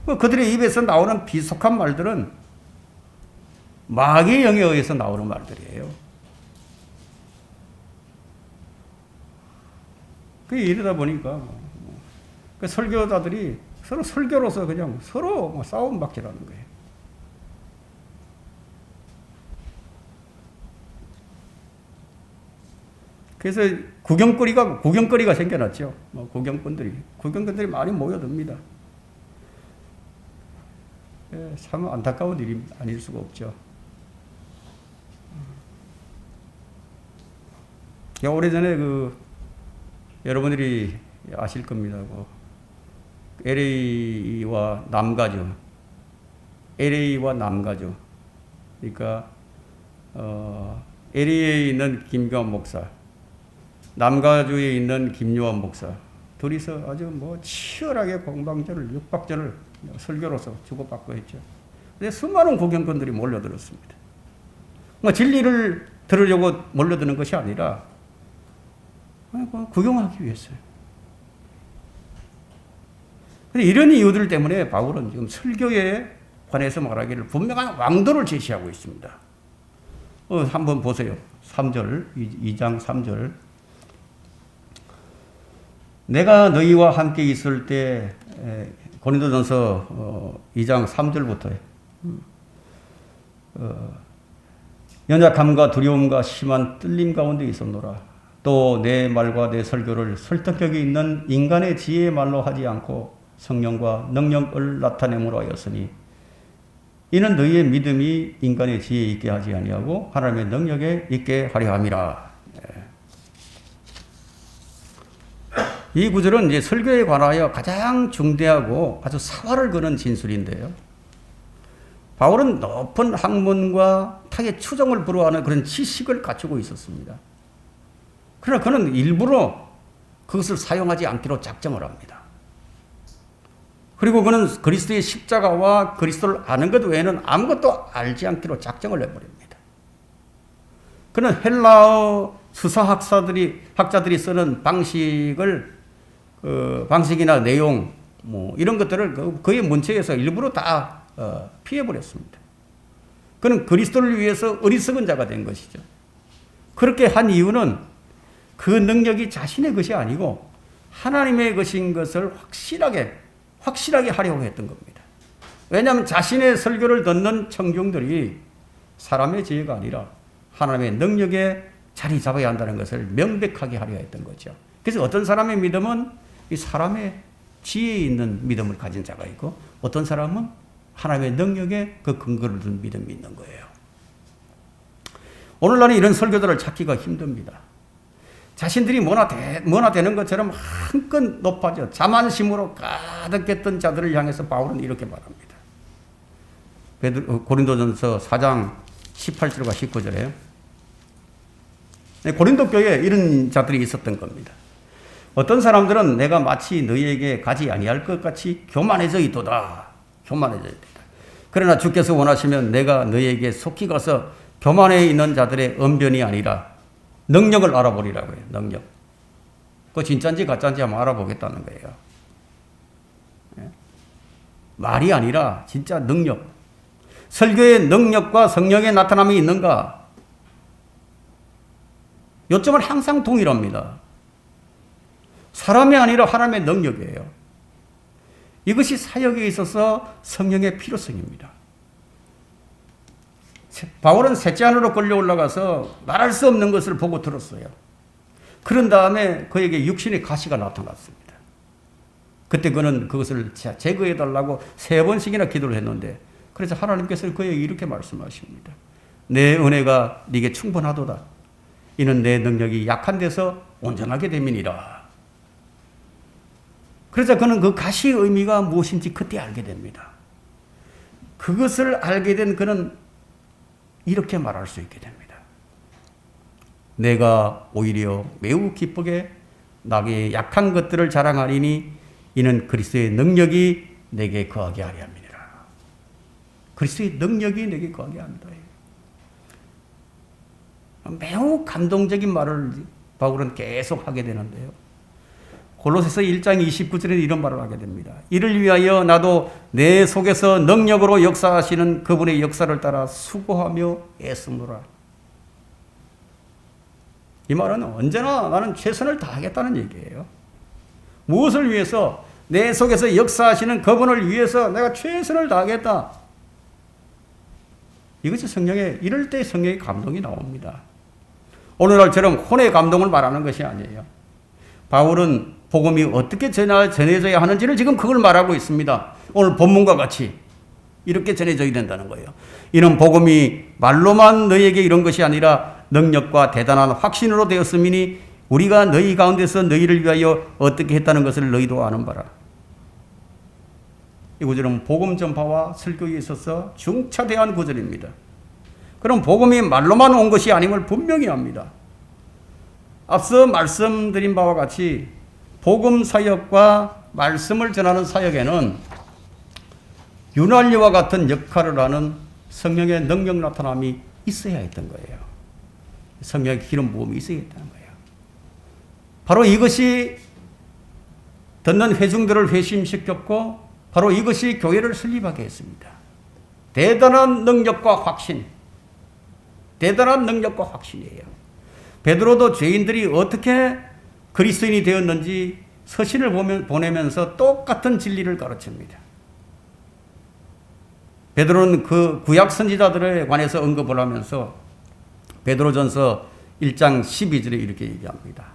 그들의 입에서 나오는 비속한 말들은 마귀의 영에 의해서 나오는 말들이에요. 이러다 보니까 그 설교자들이 서로 설교로서 그냥 서로 싸움 박질하는 거예요. 그래서 구경거리가 생겨났죠. 구경꾼들이 많이 모여듭니다. 참 안타까운 일이 아닐 수가 없죠. 오래전에 여러분들이 아실 겁니다. LA와 남가주. 그러니까 LA에 있는 김교환 목사, 남가주에 있는 김요한 목사, 둘이서 아주 치열하게 공방전을 6박전을 설교로서 주고받고 했죠. 근데 수많은 구경꾼들이 몰려들었습니다. 진리를 들으려고 몰려드는 것이 아니라 구경하기 위해서요. 근데 이런 이유들 때문에 바울은 지금 설교에 관해서 말하기를 분명한 왕도를 제시하고 있습니다. 한번 보세요. 3절, 2장 3절. 내가 너희와 함께 있을 때, 고린도전서 2장 3절부터 연약함과 두려움과 심한 떨림 가운데 있었노라. 또 내 말과 내 설교를 설득력이 있는 인간의 지혜의 말로 하지 않고 성령과 능력을 나타내므로 하였으니 이는 너희의 믿음이 인간의 지혜에 있게 하지 아니하고 하나님의 능력에 있게 하려 함이라. 이 구절은 이제 설교에 관하여 가장 중대하고 아주 사활을 거는 진술인데요. 바울은 높은 학문과 타의 추종을 불허하는 그런 지식을 갖추고 있었습니다. 그러나 그는 일부러 그것을 사용하지 않기로 작정을 합니다. 그리고 그는 그리스도의 십자가와 그리스도를 아는 것 외에는 아무것도 알지 않기로 작정을 해버립니다. 그는 헬라어 수사학자들이 쓰는 방식이나 내용 이런 것들을 그의 문체에서 일부러 다 피해버렸습니다. 그는 그리스도를 위해서 어리석은 자가 된 것이죠. 그렇게 한 이유는 그 능력이 자신의 것이 아니고 하나님의 것인 것을 확실하게 하려고 했던 겁니다. 왜냐하면 자신의 설교를 듣는 청중들이 사람의 지혜가 아니라 하나님의 능력에 자리 잡아야 한다는 것을 명백하게 하려 했던 거죠. 그래서 어떤 사람의 믿음은 이 사람의 지혜에 있는 믿음을 가진 자가 있고 어떤 사람은 하나님의 능력에 그 근거를 둔 믿음이 있는 거예요. 오늘날은 이런 설교들을 찾기가 힘듭니다. 자신들이 뭐나 되는 것처럼 한껏 높아져 자만심으로 가득했던 자들을 향해서 바울은 이렇게 말합니다. 고린도전서 4장 18절과 19절에 고린도 교회에 이런 자들이 있었던 겁니다. 어떤 사람들은 내가 마치 너희에게 가지 아니할 것 같이 교만해져 있도다. 그러나 주께서 원하시면 내가 너희에게 속히 가서 교만해 있는 자들의 언변이 아니라 능력을 알아보리라고 해요. 능력. 그거 진짜인지 가짜인지 한번 알아보겠다는 거예요. 말이 아니라 진짜 능력. 설교의 능력과 성령의 나타남이 있는가? 요점은 항상 동일합니다. 사람이 아니라 하나님의 능력이에요. 이것이 사역에 있어서 성령의 필요성입니다. 바울은 셋째 하늘로 끌려 올라가서 말할 수 없는 것을 보고 들었어요. 그런 다음에 그에게 육신의 가시가 나타났습니다. 그때 그는 그것을 제거해달라고 3번씩이나 기도를 했는데 그래서 하나님께서 그에게 이렇게 말씀하십니다. 내 은혜가 네게 충분하도다. 이는 내 능력이 약한 데서 온전하게 됨이니라. 그래서 그는 그 가시의 의미가 무엇인지 그때 알게 됩니다. 그것을 알게 된 그는 이렇게 말할 수 있게 됩니다. 내가 오히려 매우 기쁘게 나의 약한 것들을 자랑하리니 이는 그리스도의 능력이 내게 거하게 하려 함이니라. 그리스도의 능력이 내게 거하게 합니다. 매우 감동적인 말을 바울은 계속 하게 되는데요. 골로새서 1장 29절에 이런 말을 하게 됩니다. 이를 위하여 나도 내 속에서 능력으로 역사하시는 그분의 역사를 따라 수고하며 애쓰노라. 이 말은 언제나 나는 최선을 다하겠다는 얘기예요. 무엇을 위해서? 내 속에서 역사하시는 그분을 위해서 내가 최선을 다하겠다. 이것이 이럴 때 성령의 감동이 나옵니다. 오늘날처럼 혼의 감동을 말하는 것이 아니에요. 바울은 복음이 어떻게 전해져야 하는지를 지금 그걸 말하고 있습니다. 오늘 본문과 같이 이렇게 전해져야 된다는 거예요. 이는 복음이 말로만 너희에게 이런 것이 아니라 능력과 대단한 확신으로 되었음이니 우리가 너희 가운데서 너희를 위하여 어떻게 했다는 것을 너희도 아는 바라. 이 구절은 복음 전파와 설교에 있어서 중차대한 구절입니다. 그럼 복음이 말로만 온 것이 아님을 분명히 합니다. 앞서 말씀드린 바와 같이 복음 사역과 말씀을 전하는 사역에는 윤활유와 같은 역할을 하는 성령의 능력 나타남이 있어야 했던 거예요. 성령의 기름 부음이 있어야 했다는 거예요. 바로 이것이 듣는 회중들을 회심시켰고 바로 이것이 교회를 설립하게 했습니다. 대단한 능력과 확신. 대단한 능력과 확신이에요. 베드로도 죄인들이 어떻게 그리스도인이 되었는지 서신을 보내면서 똑같은 진리를 가르칩니다. 베드로는 그 구약 선지자들에 관해서 언급을 하면서 베드로전서 1장 12절에 이렇게 얘기합니다.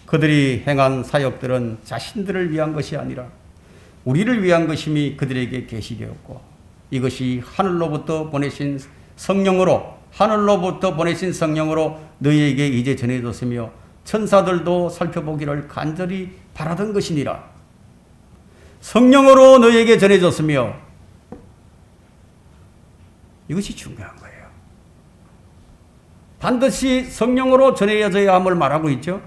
그들이 행한 사역들은 자신들을 위한 것이 아니라 우리를 위한 것임이 그들에게 계시되었고 이것이 하늘로부터 보내신 성령으로 너희에게 이제 전해졌으며 천사들도 살펴보기를 간절히 바라던 것이니라. 성령으로 너희에게 전해졌으며 이것이 중요한 거예요. 반드시 성령으로 전해져야 함을 말하고 있죠.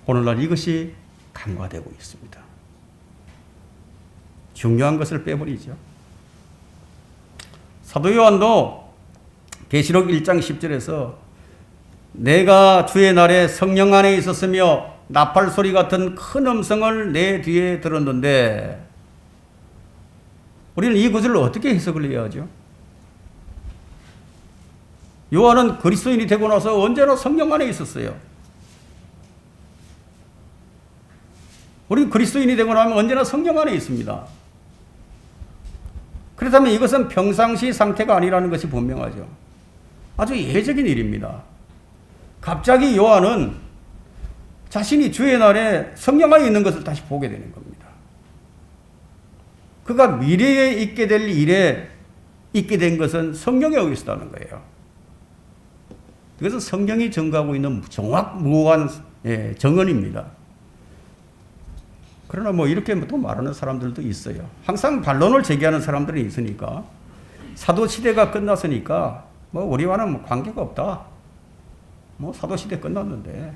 오늘날 이것이 간과되고 있습니다. 중요한 것을 빼버리죠. 사도 요한도 계시록 1장 10절에서 내가 주의 날에 성령 안에 있었으며 나팔 소리 같은 큰 음성을 내 뒤에 들었는데 우리는 이 구절을 어떻게 해석을 해야 하죠? 요한은 그리스도인이 되고 나서 언제나 성령 안에 있었어요. 우리는 그리스도인이 되고 나면 언제나 성령 안에 있습니다. 그렇다면 이것은 평상시 상태가 아니라는 것이 분명하죠. 아주 예외적인 일입니다. 갑자기 요한은 자신이 주의 날에 성령 안에 있는 것을 다시 보게 되는 겁니다. 그가 미래에 있게 될 일에 있게 된 것은 성령에 의해서라는 거예요. 이것은 성령이 증거하고 있는 정확무한 정언입니다. 그러나 뭐 이렇게 또 말하는 사람들도 있어요. 항상 반론을 제기하는 사람들이 있으니까 사도시대가 끝났으니까 뭐 우리와는 뭐 관계가 없다. 뭐 사도시대 끝났는데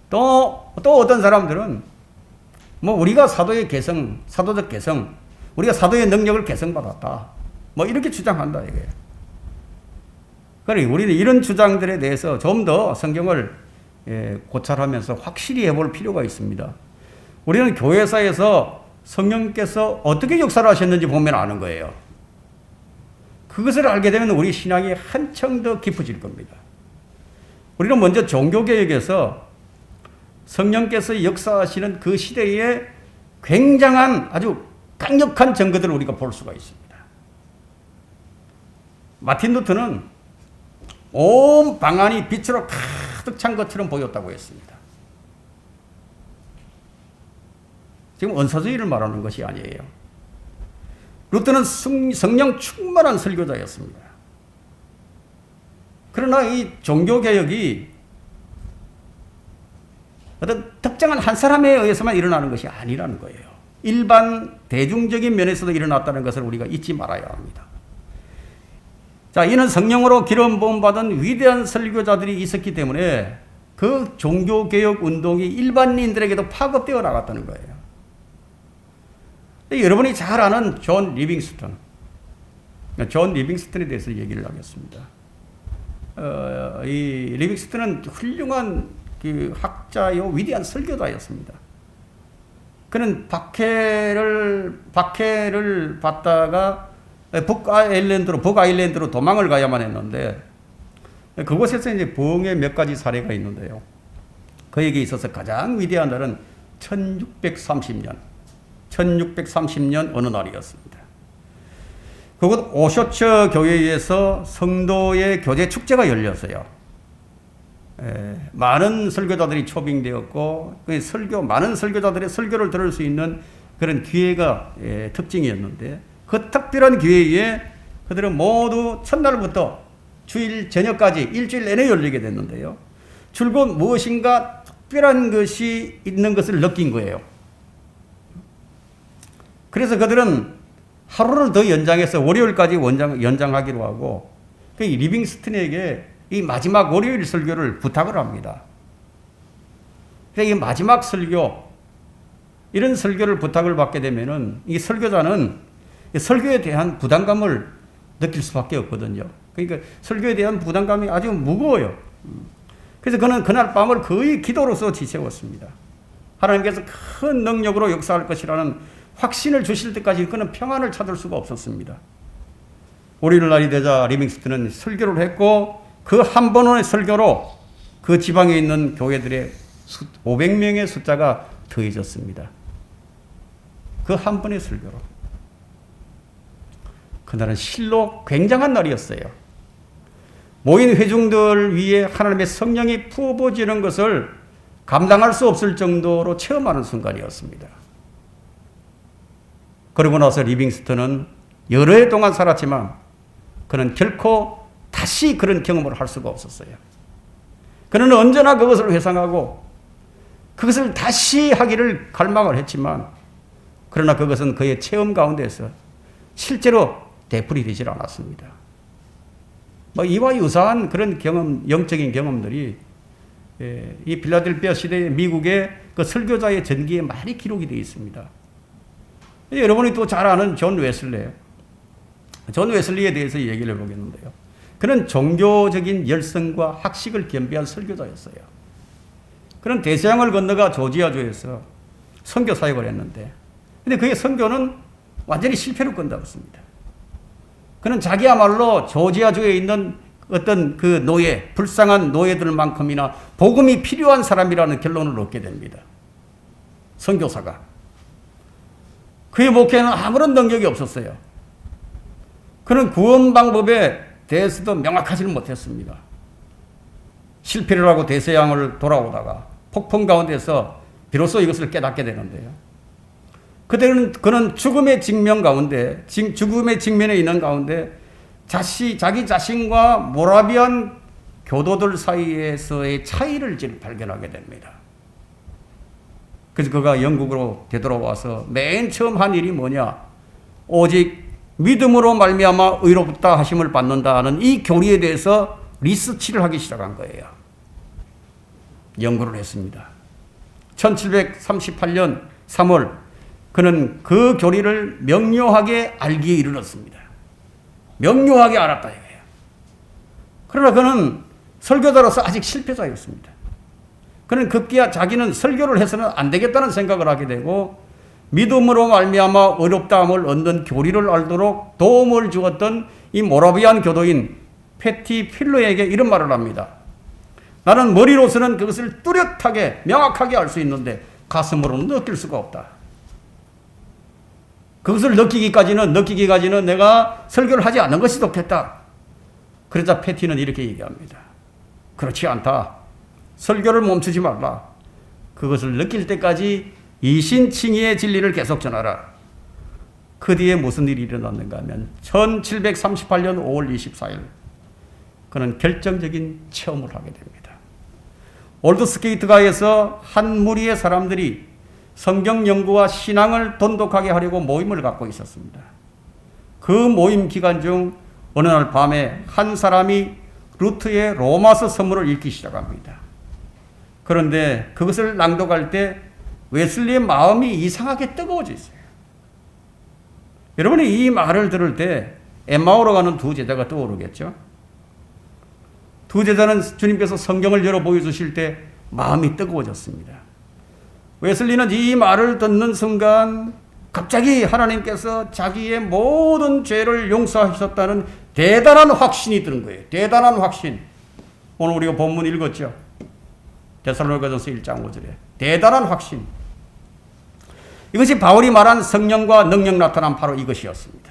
또 어떤 사람들은 뭐 우리가 사도의 개성, 사도적 개성, 우리가 사도의 능력을 개성받았다. 뭐 이렇게 주장한다 이거예요. 그래 우리는 이런 주장들에 대해서 좀 더 성경을 고찰하면서 확실히 해볼 필요가 있습니다. 우리는 교회사에서 성령께서 어떻게 역사를 하셨는지 보면 아는 거예요. 그것을 알게 되면 우리 신앙이 한층 더 깊어질 겁니다. 우리는 먼저 종교개혁에서 성령께서 역사하시는 그 시대에 굉장한 아주 강력한 증거들을 우리가 볼 수가 있습니다. 마틴 루터는 온 방안이 빛으로 가득 찬 것처럼 보였다고 했습니다. 지금 은사주의를 말하는 것이 아니에요. 루터는 성령 충만한 설교자였습니다. 그러나 이 종교개혁이 어떤 특정한 한 사람에 의해서만 일어나는 것이 아니라는 거예요. 일반 대중적인 면에서도 일어났다는 것을 우리가 잊지 말아야 합니다. 자, 이는 성령으로 기름 부음 받은 위대한 설교자들이 있었기 때문에 그 종교개혁 운동이 일반인들에게도 파급되어 나갔다는 거예요. 여러분이 잘 아는 존 리빙스턴에 대해서 얘기를 하겠습니다. 이 리빙스턴은 훌륭한 그 학자요 위대한 설교자였습니다. 그는 박해를 받다가 북아일랜드로 도망을 가야만 했는데 그곳에서 이제 부흥의 몇 가지 사례가 있는데요. 그에게 있어서 가장 위대한 날은 1630년 어느 날이었습니다. 그곳 오쇼처 교회에서 성도의 교제 축제가 열렸어요. 많은 설교자들이 초빙되었고 많은 설교자들의 설교를 들을 수 있는 그런 기회가 특징이었는데 그 특별한 기회에 그들은 모두 첫날부터 주일 저녁까지 일주일 내내 열리게 됐는데요. 줄곧 무엇인가 특별한 것이 있는 것을 느낀 거예요. 그래서 그들은 하루를 더 연장해서 월요일까지 연장하기로 하고 리빙스턴에게 이 마지막 월요일 설교를 부탁을 합니다. 이 마지막 설교, 이런 설교를 부탁을 받게 되면은 이 설교자는 설교에 대한 부담감을 느낄 수밖에 없거든요. 그러니까 설교에 대한 부담감이 아주 무거워요. 그래서 그는 그날 밤을 거의 기도로서 지새웠습니다. 하나님께서 큰 능력으로 역사할 것이라는 확신을 주실 때까지 그는 평안을 찾을 수가 없었습니다. 월요일 날이 되자 리빙스턴은 설교를 했고 그 한 번의 설교로 그 지방에 있는 교회들의 500명의 숫자가 더해졌습니다. 그 한 번의 설교로. 그날은 실로 굉장한 날이었어요. 모인 회중들 위에 하나님의 성령이 부어부어지는 것을 감당할 수 없을 정도로 체험하는 순간이었습니다. 그러고 나서 리빙스턴은 여러 해 동안 살았지만 그는 결코 다시 그런 경험을 할 수가 없었어요. 그는 언제나 그것을 회상하고 그것을 다시 하기를 갈망을 했지만 그러나 그것은 그의 체험 가운데서 실제로 되풀이되질 않았습니다. 이와 유사한 그런 경험, 영적인 경험들이 이 필라델피아 시대의 미국의 그 설교자의 전기에 많이 기록이 되어 있습니다. 여러분이 또 잘 아는 존 웨슬리. 존 웨슬리에 대해서 얘기를 해보겠는데요. 그는 종교적인 열성과 학식을 겸비한 설교자였어요. 그는 대서양을 건너가 조지아주에서 선교 사역을 했는데, 근데 그의 선교는 완전히 실패로 끝났습니다. 그는 자기야말로 조지아주에 있는 어떤 그 노예, 불쌍한 노예들만큼이나 복음이 필요한 사람이라는 결론을 얻게 됩니다. 선교사가. 그의 목회는 아무런 능력이 없었어요. 그는 구원 방법에 대해서도 명확하지는 못했습니다. 실패를 하고 대서양을 돌아오다가 폭풍 가운데서 비로소 이것을 깨닫게 되는데요. 그는 죽음의 직면 가운데, 죽음의 직면에 있는 가운데 자기 자신과 모라비안 교도들 사이에서의 차이를 발견하게 됩니다. 그래서 그가 영국으로 되돌아와서 맨 처음 한 일이 뭐냐? 오직 믿음으로 말미암아 의롭다 하심을 받는다는 이 교리에 대해서 리서치를 하기 시작한 거예요. 연구를 했습니다. 1738년 3월 그는 그 교리를 명료하게 알기에 이르렀습니다. 명료하게 알았다 이거예요. 그러나 그는 설교자로서 아직 실패자였습니다. 그는 급기야 자기는 설교를 해서는 안 되겠다는 생각을 하게 되고 믿음으로 말미암아 의롭다함을 얻는 교리를 알도록 도움을 주었던 이 모라비안 교도인 패티 필로에게 이런 말을 합니다. 나는 머리로서는 그것을 뚜렷하게 명확하게 알 수 있는데 가슴으로는 느낄 수가 없다. 그것을 느끼기까지는 내가 설교를 하지 않는 것이 좋겠다. 그러자 패티는 이렇게 얘기합니다. 그렇지 않다. 설교를 멈추지 말라. 그것을 느낄 때까지 이신칭의의 진리를 계속 전하라. 그 뒤에 무슨 일이 일어났는가 하면 1738년 5월 24일 그는 결정적인 체험을 하게 됩니다. 올드스케이트가에서 한 무리의 사람들이 성경 연구와 신앙을 돈독하게 하려고 모임을 갖고 있었습니다. 그 모임 기간 중 어느 날 밤에 한 사람이 루트의 로마서 서문을 읽기 시작합니다. 그런데 그것을 낭독할 때 웨슬리의 마음이 이상하게 뜨거워져 있어요. 여러분이 이 말을 들을 때 엠마오로 가는 두 제자가 떠오르겠죠? 두 제자는 주님께서 성경을 열어 보여주실 때 마음이 뜨거워졌습니다. 웨슬리는 이 말을 듣는 순간 갑자기 하나님께서 자기의 모든 죄를 용서하셨다는 대단한 확신이 드는 거예요. 대단한 확신. 오늘 우리가 본문 읽었죠? 데살로니가전서 1장 5절에 대단한 확신. 이것이 바울이 말한 성령과 능력 나타난 바로 이것이었습니다.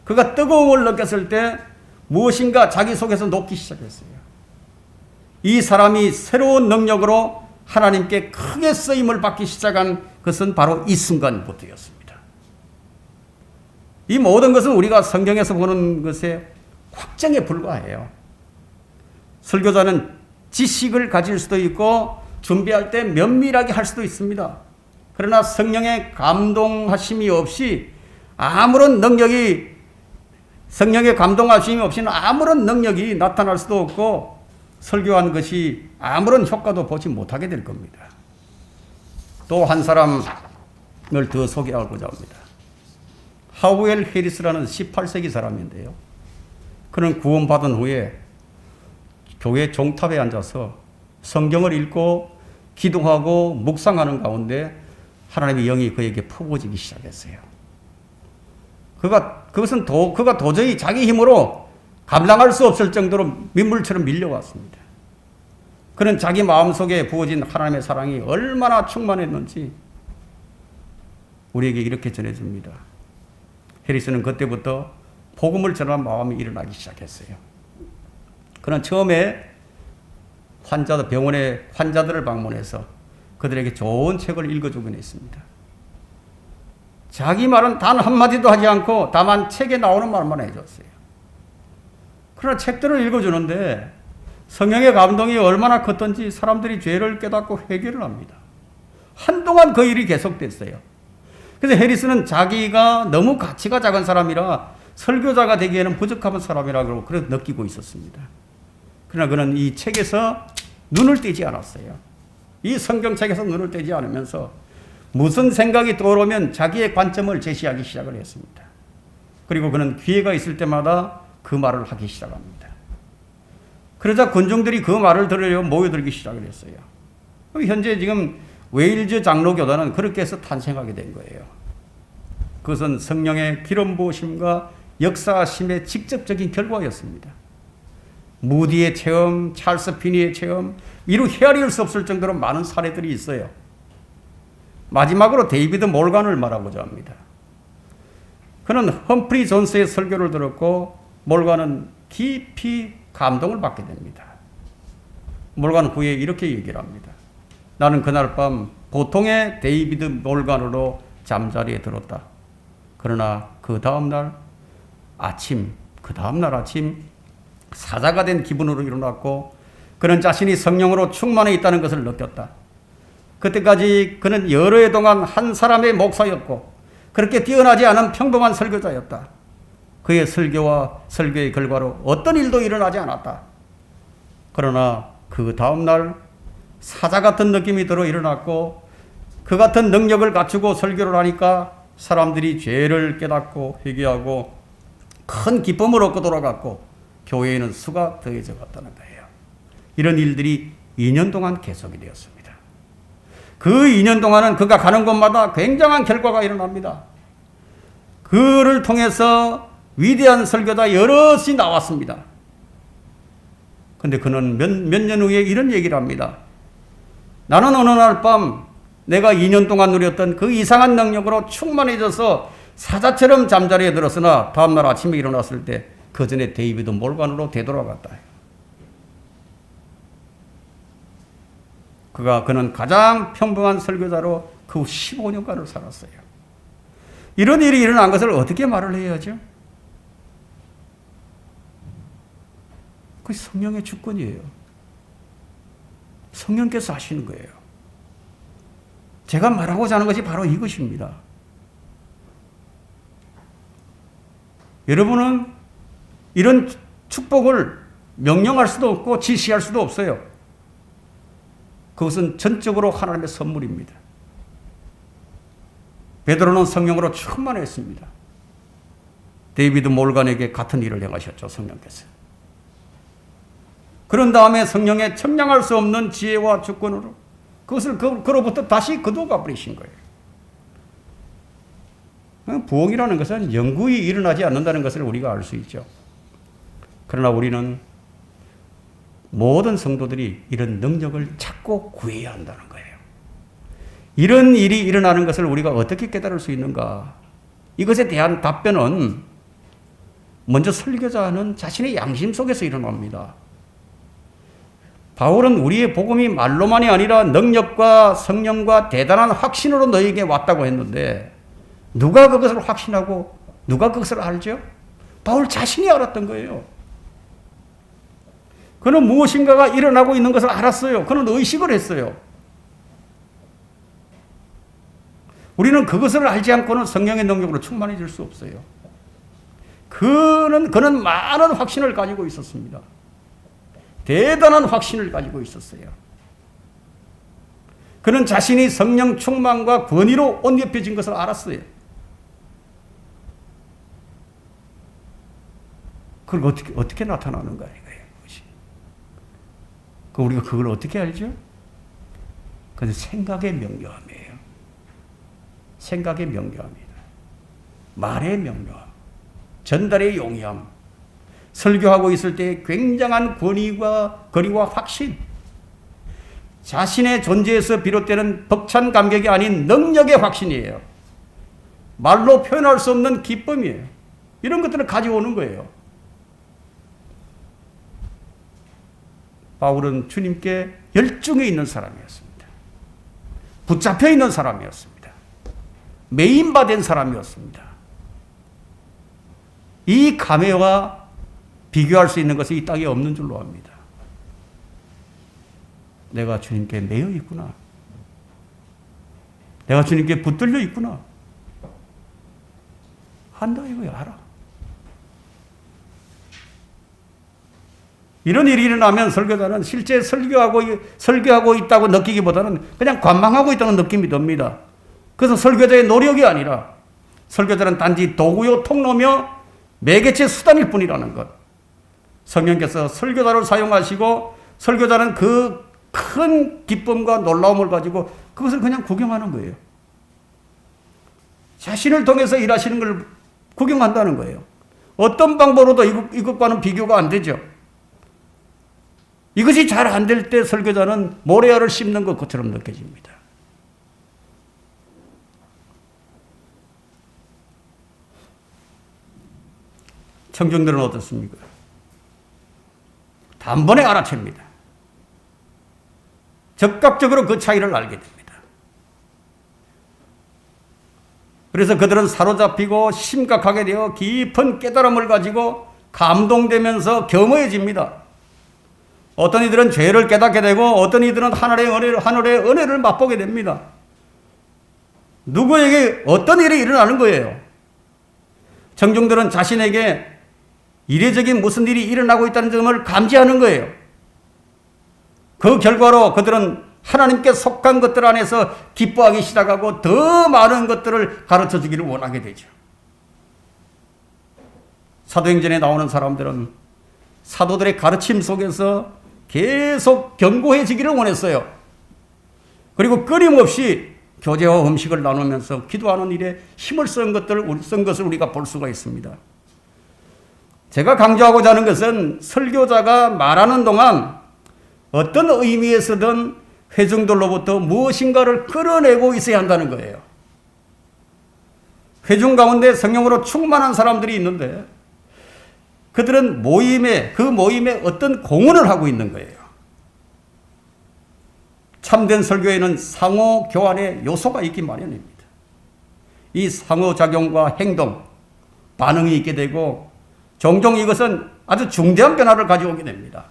그가 뜨거움을 느꼈을 때 무엇인가 자기 속에서 녹기 시작했어요. 이 사람이 새로운 능력으로 하나님께 크게 쓰임을 받기 시작한 것은 바로 이 순간부터였습니다. 이 모든 것은 우리가 성경에서 보는 것의 확정에 불과해요. 설교자는 지식을 가질 수도 있고 준비할 때 면밀하게 할 수도 있습니다. 그러나 성령의 감동하심이 없이 아무런 능력이 성령의 감동하심이 없이는 아무런 능력이 나타날 수도 없고 설교한 것이 아무런 효과도 보지 못하게 될 겁니다. 또 한 사람을 더 소개하고자 합니다. 하우엘 해리스라는 18세기 사람인데요. 그는 구원받은 후에 교회 종탑에 앉아서 성경을 읽고 기도하고 묵상하는 가운데 하나님의 영이 그에게 퍼부어지기 시작했어요. 그가 도저히 자기 힘으로 감당할 수 없을 정도로 민물처럼 밀려왔습니다. 그는 자기 마음속에 부어진 하나님의 사랑이 얼마나 충만했는지 우리에게 이렇게 전해줍니다. 해리스는 그때부터 복음을 전하는 마음이 일어나기 시작했어요. 그는 처음에 병원의 환자들을 방문해서 그들에게 좋은 책을 읽어주곤 했습니다. 자기 말은 단 한마디도 하지 않고 다만 책에 나오는 말만 해줬어요. 그러나 책들을 읽어주는데 성령의 감동이 얼마나 컸던지 사람들이 죄를 깨닫고 회개를 합니다. 한동안 그 일이 계속됐어요. 그래서 해리스는 자기가 너무 가치가 작은 사람이라 설교자가 되기에는 부족한 사람이라고 그렇게 느끼고 있었습니다. 그러나 그는 이 책에서 눈을 떼지 않았어요. 이 성경책에서 눈을 떼지 않으면서 무슨 생각이 떠오르면 자기의 관점을 제시하기 시작을 했습니다. 그리고 그는 기회가 있을 때마다 그 말을 하기 시작합니다. 그러자 군중들이 그 말을 들으려 모여들기 시작을 했어요. 현재 지금 웨일즈 장로교단은 그렇게 해서 탄생하게 된 거예요. 그것은 성령의 기름 부으심과 역사하심의 직접적인 결과였습니다. 무디의 체험, 찰스 피니의 체험, 이루 헤아릴 수 없을 정도로 많은 사례들이 있어요. 마지막으로 데이비드 몰간을 말하고자 합니다. 그는 험프리 존스의 설교를 들었고 몰간은 깊이 감동을 받게 됩니다. 몰간은 후에 이렇게 얘기를 합니다. 나는 그날 밤 보통의 데이비드 몰간으로 잠자리에 들었다. 그러나 그 다음날 아침 사자가 된 기분으로 일어났고 그는 자신이 성령으로 충만해 있다는 것을 느꼈다. 그때까지 그는 여러 해 동안 한 사람의 목사였고 그렇게 뛰어나지 않은 평범한 설교자였다. 그의 설교와 설교의 결과로 어떤 일도 일어나지 않았다. 그러나 그 다음날 사자 같은 느낌이 들어 일어났고 그 같은 능력을 갖추고 설교를 하니까 사람들이 죄를 깨닫고 회개하고 큰 기쁨을 얻고 돌아갔고 교회에는 수가 더해져 갔다는 거예요. 이런 일들이 2년 동안 계속이 되었습니다. 그 2년 동안은 그가 가는 곳마다 굉장한 결과가 일어납니다. 그를 통해서 위대한 설교자 여럿이 나왔습니다. 근데 그는 몇 년 후에 이런 얘기를 합니다. 나는 어느 날 밤 내가 2년 동안 누렸던 그 이상한 능력으로 충만해져서 사자처럼 잠자리에 들었으나 다음날 아침에 일어났을 때 그 전에 데이비드 몰간으로 되돌아갔다. 그는 가장 평범한 설교자로 그 후 15년간을 살았어요. 이런 일이 일어난 것을 어떻게 말을 해야죠? 그게 성령의 주권이에요. 성령께서 하시는 거예요. 제가 말하고자 하는 것이 바로 이것입니다. 여러분은 이런 축복을 명령할 수도 없고 지시할 수도 없어요. 그것은 전적으로 하나님의 선물입니다. 베드로는 성령으로 충만했습니다. 데이비드 몰간에게 같은 일을 행하셨죠, 성령께서. 그런 다음에 성령의 측량할 수 없는 지혜와 주권으로 그것을 그로부터 다시 거두어 버리신 거예요. 부흥이라는 것은 영구히 일어나지 않는다는 것을 우리가 알 수 있죠. 그러나 우리는 모든 성도들이 이런 능력을 찾고 구해야 한다는 거예요. 이런 일이 일어나는 것을 우리가 어떻게 깨달을 수 있는가? 이것에 대한 답변은 먼저 설교자는 자신의 양심 속에서 일어납니다. 바울은 우리의 복음이 말로만이 아니라 능력과 성령과 대단한 확신으로 너에게 왔다고 했는데 누가 그것을 확신하고 누가 그것을 알죠? 바울 자신이 알았던 거예요. 그는 무엇인가가 일어나고 있는 것을 알았어요. 그는 의식을 했어요. 우리는 그것을 알지 않고는 성령의 능력으로 충만해질 수 없어요. 그는 많은 확신을 가지고 있었습니다. 대단한 확신을 가지고 있었어요. 그는 자신이 성령 충만과 권위로 옷 입혀진 것을 알았어요. 그걸 어떻게 나타나는가 이거예요. 우리가 그걸 어떻게 알죠? 그건 생각의 명료함이에요. 생각의 명료함이다. 말의 명료함, 전달의 용이함, 설교하고 있을 때 굉장한 권위와 거리와 확신, 자신의 존재에서 비롯되는 벅찬 감격이 아닌 능력의 확신이에요. 말로 표현할 수 없는 기쁨이에요. 이런 것들을 가져오는 거예요. 바울은 주님께 열중해 있는 사람이었습니다. 붙잡혀 있는 사람이었습니다. 매인받은 사람이었습니다. 이 감회와 비교할 수 있는 것이 이 땅에 없는 줄로 압니다. 내가 주님께 매여 있구나. 내가 주님께 붙들려 있구나. 한다 이거야, 알아. 이런 일이 일어나면 설교자는 실제 설교하고 있다고 느끼기보다는 그냥 관망하고 있다는 느낌이 듭니다. 그래서 설교자의 노력이 아니라 설교자는 단지 도구요 통로며 매개체 수단일 뿐이라는 것. 성령께서 설교자를 사용하시고 설교자는 그 큰 기쁨과 놀라움을 가지고 그것을 그냥 구경하는 거예요. 자신을 통해서 일하시는 걸 구경한다는 거예요. 어떤 방법으로도 이것과는 비교가 안 되죠. 이것이 잘 안 될 때 설교자는 모래알을 씹는 것처럼 느껴집니다. 청중들은 어떻습니까? 단번에 알아챕니다. 적극적으로 그 차이를 알게 됩니다. 그래서 그들은 사로잡히고 심각하게 되어 깊은 깨달음을 가지고 감동되면서 겸허해집니다. 어떤 이들은 죄를 깨닫게 되고 어떤 이들은 하늘의 은혜를 맛보게 됩니다. 누구에게 어떤 일이 일어나는 거예요. 청중들은 자신에게 이례적인 무슨 일이 일어나고 있다는 점을 감지하는 거예요. 그 결과로 그들은 하나님께 속한 것들 안에서 기뻐하기 시작하고 더 많은 것들을 가르쳐 주기를 원하게 되죠. 사도행전에 나오는 사람들은 사도들의 가르침 속에서 계속 견고해지기를 원했어요. 그리고 끊임없이 교제와 음식을 나누면서 기도하는 일에 힘을 쓴 것을 우리가 볼 수가 있습니다. 제가 강조하고자 하는 것은 설교자가 말하는 동안 어떤 의미에서든 회중들로부터 무엇인가를 끌어내고 있어야 한다는 거예요. 회중 가운데 성령으로 충만한 사람들이 있는데 그들은 그 모임에 어떤 공헌을 하고 있는 거예요. 참된 설교에는 상호 교환의 요소가 있기 마련입니다. 이 상호작용과 행동, 반응이 있게 되고 종종 이것은 아주 중대한 변화를 가져오게 됩니다.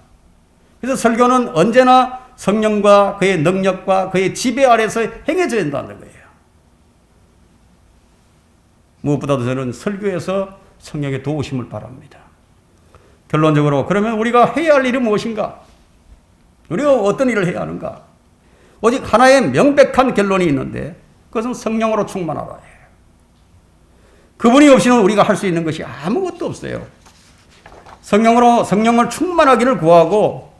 그래서 설교는 언제나 성령과 그의 능력과 그의 지배 아래서 행해져야 한다는 거예요. 무엇보다도 저는 설교에서 성령의 도우심을 바랍니다. 결론적으로 그러면 우리가 해야 할 일은 무엇인가? 우리가 어떤 일을 해야 하는가? 오직 하나의 명백한 결론이 있는데 그것은 성령으로 충만하라. 그분이 없이는 우리가 할 수 있는 것이 아무것도 없어요. 성령을 충만하기를 구하고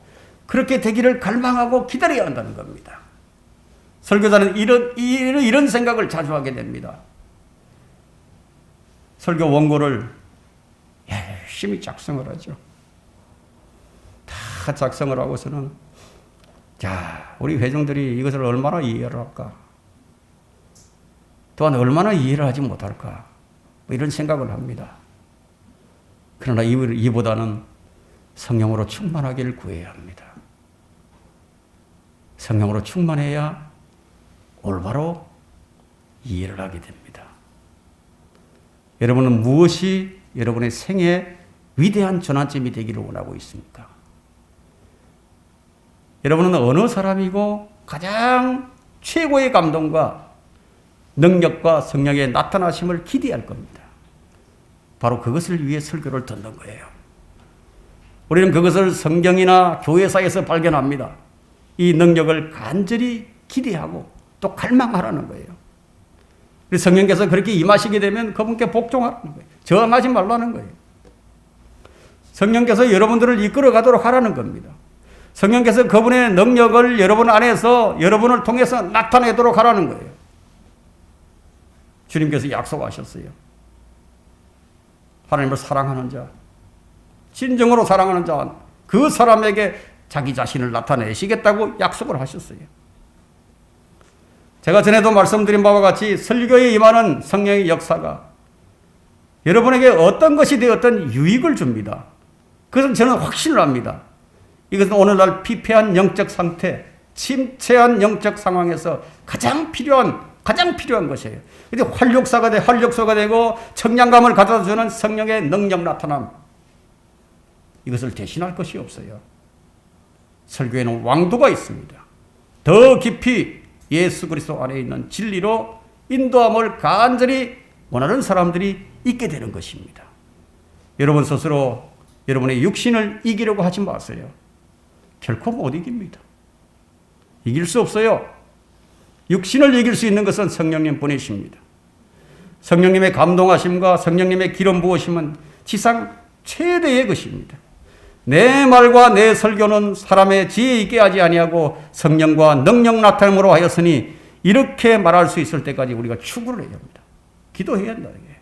그렇게 되기를 갈망하고 기다려야 한다는 겁니다. 설교자는 이런 생각을 자주 하게 됩니다. 설교 원고를 열심히 작성을 하죠. 다 작성을 하고서는 자, 우리 회중들이 이것을 얼마나 이해를 할까? 또한 얼마나 이해를 하지 못할까? 뭐 이런 생각을 합니다. 그러나 이보다는 성령으로 충만하기를 구해야 합니다. 성령으로 충만해야 올바로 이해를 하게 됩니다. 여러분은 무엇이 여러분의 생애 위대한 전환점이 되기를 원하고 있습니까? 여러분은 어느 사람이고 가장 최고의 감동과 능력과 성령의 나타나심을 기대할 겁니다. 바로 그것을 위해 설교를 듣는 거예요. 우리는 그것을 성경이나 교회사에서 발견합니다. 이 능력을 간절히 기대하고 또 갈망하라는 거예요. 성령께서 그렇게 임하시게 되면 그분께 복종하라는 거예요. 저항하지 말라는 거예요. 성령께서 여러분들을 이끌어 가도록 하라는 겁니다. 성령께서 그분의 능력을 여러분 안에서 여러분을 통해서 나타내도록 하라는 거예요. 주님께서 약속하셨어요. 하나님을 사랑하는 자, 진정으로 사랑하는 자, 그 사람에게 자기 자신을 나타내시겠다고 약속을 하셨어요. 제가 전에도 말씀드린 바와 같이 설교에 임하는 성령의 역사가 여러분에게 어떤 것이 되었든 유익을 줍니다. 그것은 저는 확신을 합니다. 이것은 오늘날 피폐한 영적 상태, 침체한 영적 상황에서 가장 필요한 것이에요. 근데 활력소가 되고 청량감을 가져다 주는 성령의 능력 나타남. 이것을 대신할 것이 없어요. 설교에는 왕도가 있습니다. 더 깊이 예수 그리스도 안에 있는 진리로 인도함을 간절히 원하는 사람들이 있게 되는 것입니다. 여러분 스스로 여러분의 육신을 이기려고 하지 마세요. 결코 못 이깁니다. 이길 수 없어요. 육신을 이길 수 있는 것은 성령님 뿐이십니다. 성령님의 감동하심과 성령님의 기름 부으심은 지상 최대의 것입니다. 내 말과 내 설교는 사람의 지혜 있게 하지 아니하고 성령과 능력 나타남으로 하였으니 이렇게 말할 수 있을 때까지 우리가 추구를 해야 합니다. 기도해야 한다는 게.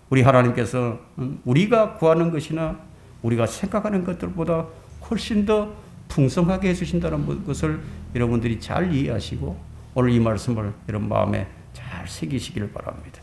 우리 하나님께서 우리가 구하는 것이나 우리가 생각하는 것들보다 훨씬 더 풍성하게 해주신다는 것을 여러분들이 잘 이해하시고 오늘 이 말씀을 여러분 마음에 잘 새기시기를 바랍니다.